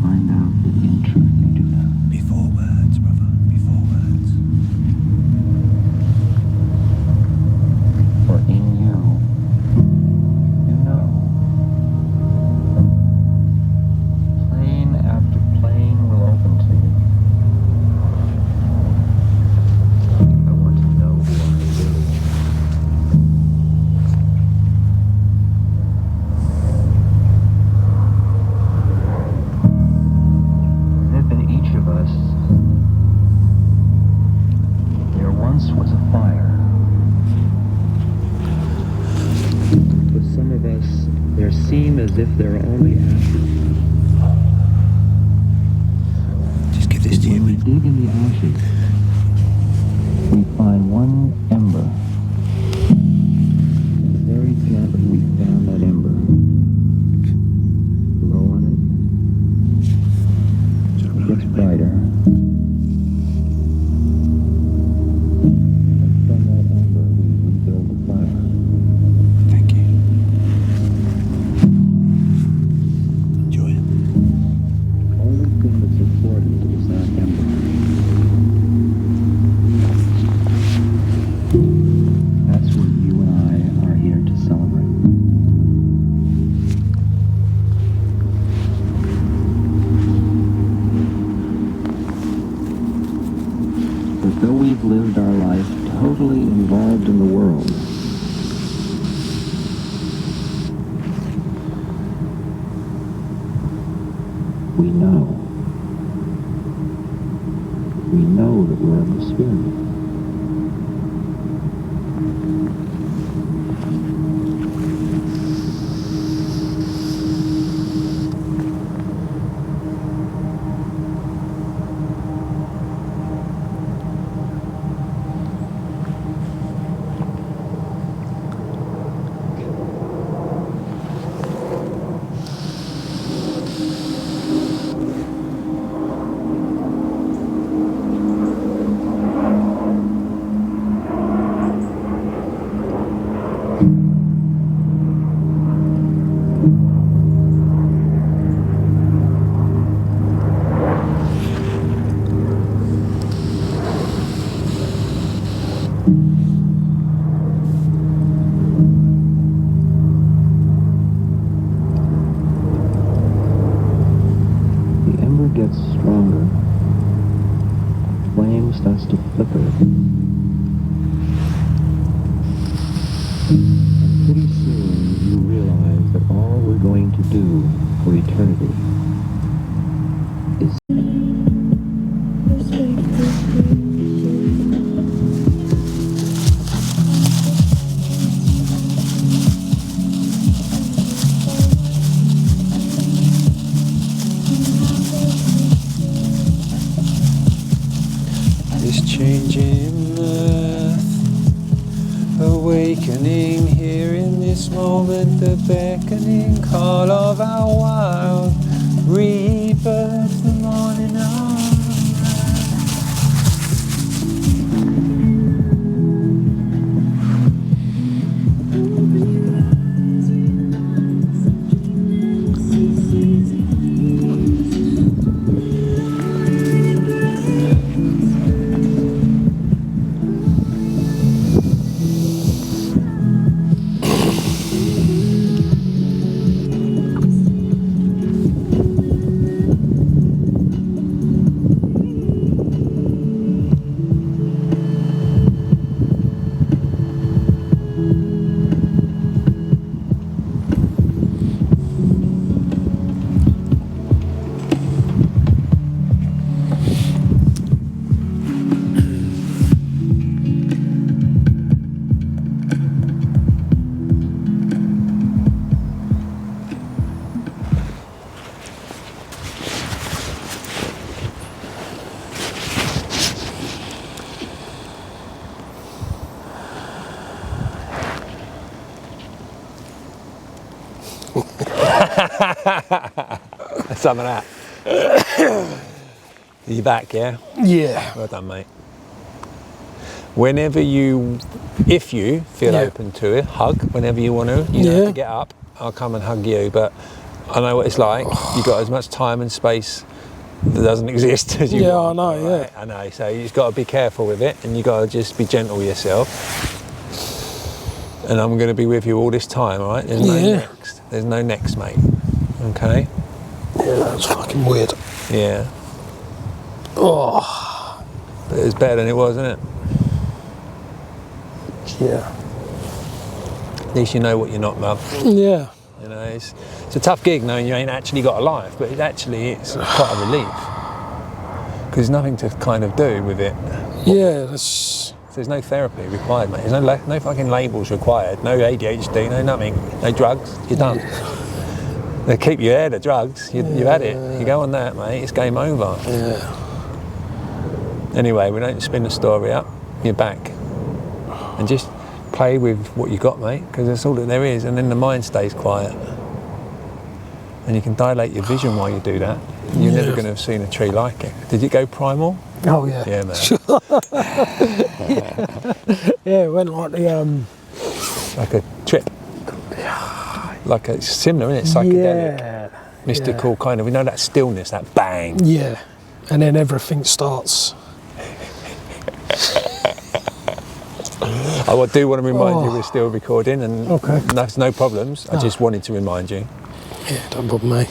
find out that in truth you do know. Before words, brother. Before words. For in you, you know. Plane after plane will open to you. I want to know who I really am. Within each of us, there once was a fire. With some of us, there seem as if there are only ashes. Just give this to you, When we mate. dig in the ashes, we find one ember. And very gently we fan that ember. Blow on it. It gets brighter. And from that ember we rebuild the fire. Thank you. Enjoy it. Only thing that's important is that ember. That's what you and I are here to celebrate. But though we've lived our life totally involved in the world, we know. We know that we're of the Spirit. Gets stronger, flame starts to flicker, and pretty soon you realize that all we're going to do for eternity is this changing earth, awakening here in this moment, the beckoning call of our wild rebirth, the morning hour. Some of that. Are you back, yeah? Yeah. Well done, mate. Whenever you, if you feel open to it, hug whenever you want to. You don't have to get up. I'll come and hug you, but I know what it's like. You've got as much time and space that doesn't exist as you want. I know, right? I know. So you've got to be careful with it, and you've got to just be gentle with yourself. And I'm going to be with you all this time, all right? There's no next. There's no next, mate. Okay? Yeah, that was fucking weird. Yeah. Oh. But it's better than it was, isn't it? Yeah. At least you know what you're not, love. Yeah. You know, it's a tough gig knowing you ain't actually got a life, but it's quite a relief. Because there's nothing to kind of do with it. Yeah, that's... There's no therapy required, mate. There's no fucking labels required. No ADHD, no nothing. No drugs. You're done. They keep you there, the drugs. You've had it. You go on that, mate. It's game over. Yeah. Anyway, we don't spin the story up. You're back. And just play with what you got, mate, because that's all that there is. And then the mind stays quiet. And you can dilate your vision while you do that. You're never going to have seen a tree like it. Did you go primal? Oh, yeah. Yeah, man. Yeah, it went like the... Like a trip. Like it's similar, isn't it? Psychedelic. Mystical kind of, that stillness, that bang. Yeah. And then everything starts. I do want to remind you we're still recording, and that's no problems. I just wanted to remind you. Yeah, don't bother me.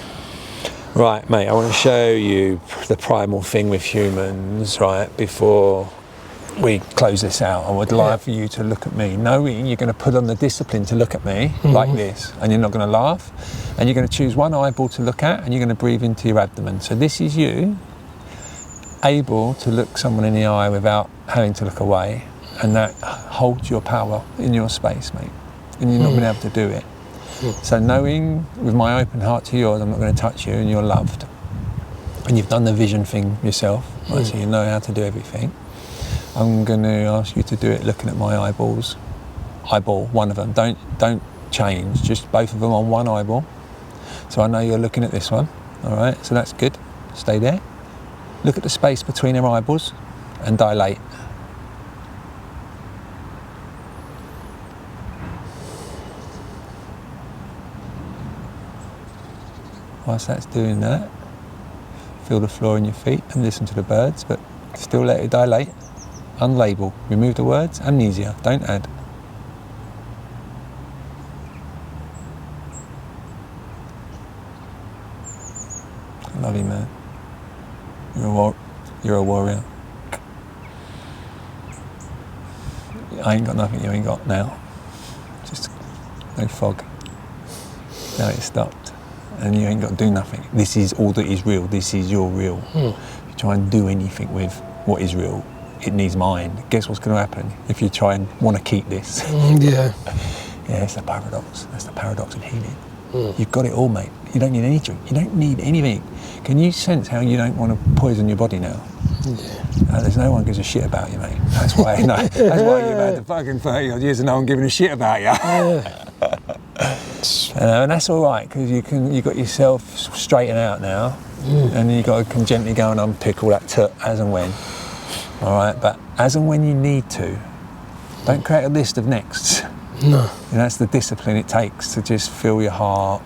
Right, mate, I want to show you the primal thing with humans, right, before we close this out. I would like for you to look at me, knowing you're going to put on the discipline to look at me like this, and you're not going to laugh, and you're going to choose one eyeball to look at, and you're going to breathe into your abdomen. So this is you able to look someone in the eye without having to look away, and that holds your power in your space, mate, and you're not going to be able to do it. So knowing with my open heart to yours, I'm not going to touch you, and you're loved, and you've done the vision thing yourself, right? So you know how to do everything. I'm going to ask you to do it looking at my eyeballs. Eyeball, one of them. Don't change, just both of them on one eyeball. So I know you're looking at this one, all right? So that's good. Stay there. Look at the space between your eyeballs and dilate. Whilst that's doing that, feel the floor in your feet and listen to the birds, but still let it dilate. Unlabel. Remove the words. Amnesia. Don't add. I love you, man. You're a warrior. I ain't got nothing you ain't got now. Just no fog. Now it's stopped. And you ain't got to do nothing. This is all that is real. This is your real. If you try and do anything with what is real, it needs mind. Guess what's going to happen if you try and want to keep this? Yeah, it's the paradox. That's the paradox of healing. You've got it all, mate. You don't need any drink. You don't need anything. Can you sense how you don't want to poison your body now? There's no one gives a shit about you, mate. That's why. No, that's why you've had the fucking 30 odd years and no one giving a shit about you. And that's all right, because you got yourself straightened out now, and you can gently go and unpick all that as and when. All right, but as and when you need to, don't create a list of nexts. No. That's the discipline it takes to just feel your heart,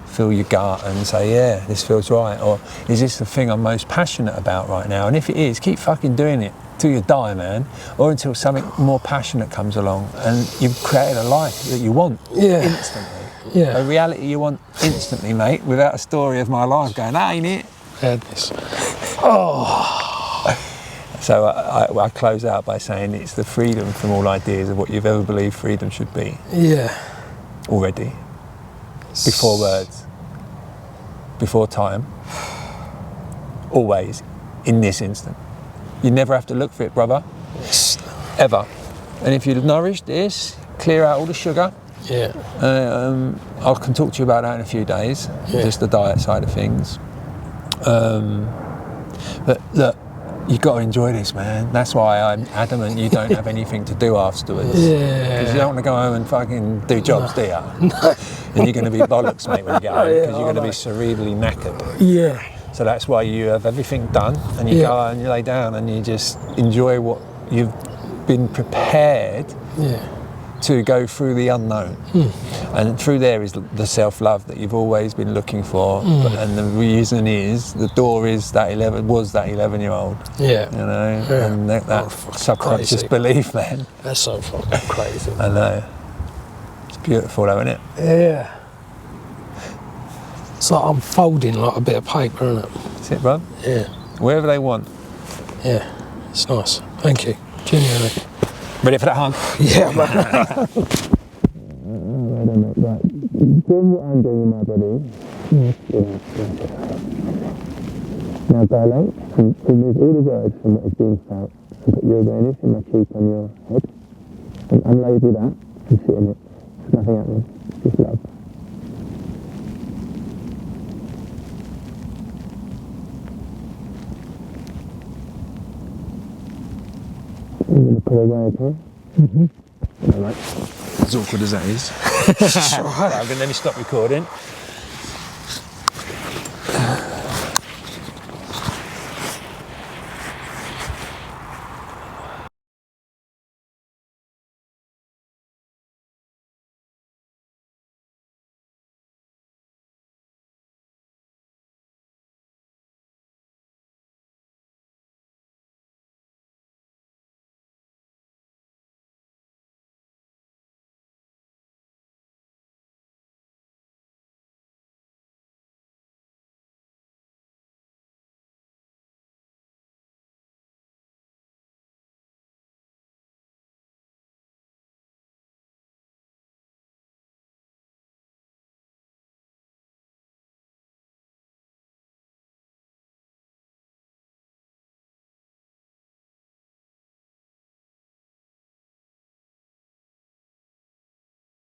feel your gut, and say, yeah, this feels right, or is this the thing I'm most passionate about right now? And if it is, keep fucking doing it till you die, man, or until something more passionate comes along and you've created a life that you want instantly. Yeah. A reality you want instantly, mate, without a story of my life going, that ain't it. Madness. So I close out by saying it's the freedom from all ideas of what you've ever believed freedom should be. Yeah. Already. Before words. Before time. Always. In this instant. You never have to look for it, brother. Ever. And if you nourish this, clear out all the sugar. Yeah. I can talk to you about that in a few days. Just the diet side of things. But look, you've got to enjoy this, man. That's why I'm adamant you don't have anything to do afterwards. Yeah. Because you don't want to go home and fucking do jobs, do you? No. And you're going to be bollocks, mate, when you get home, because you're going to be cerebrally knackered. Yeah. So that's why you have everything done, and you go and you lay down and you just enjoy what you've been prepared to go through the unknown. And through there is the self-love that you've always been looking for. And the reason is, the door is that 11-year-old. Yeah. You know, and that subconscious belief, man. That's so fucking crazy. I know. It's beautiful though, isn't it? Yeah. It's like I'm folding like a bit of paper, isn't it? That's it, bro. Yeah. Wherever they want. Yeah. It's nice. Thank you. Genuinely. Ready for that hug? Yeah, man. Right. Doing what I'm doing, my buddy. Now dilate and remove all the words from what is being felt, and put your awareness in my cheek on your head, and unlabel that and sit in it. There's nothing happening, just love. I'm going to pull away, okay? Alright. As awkward as that is. Right, let me stop recording.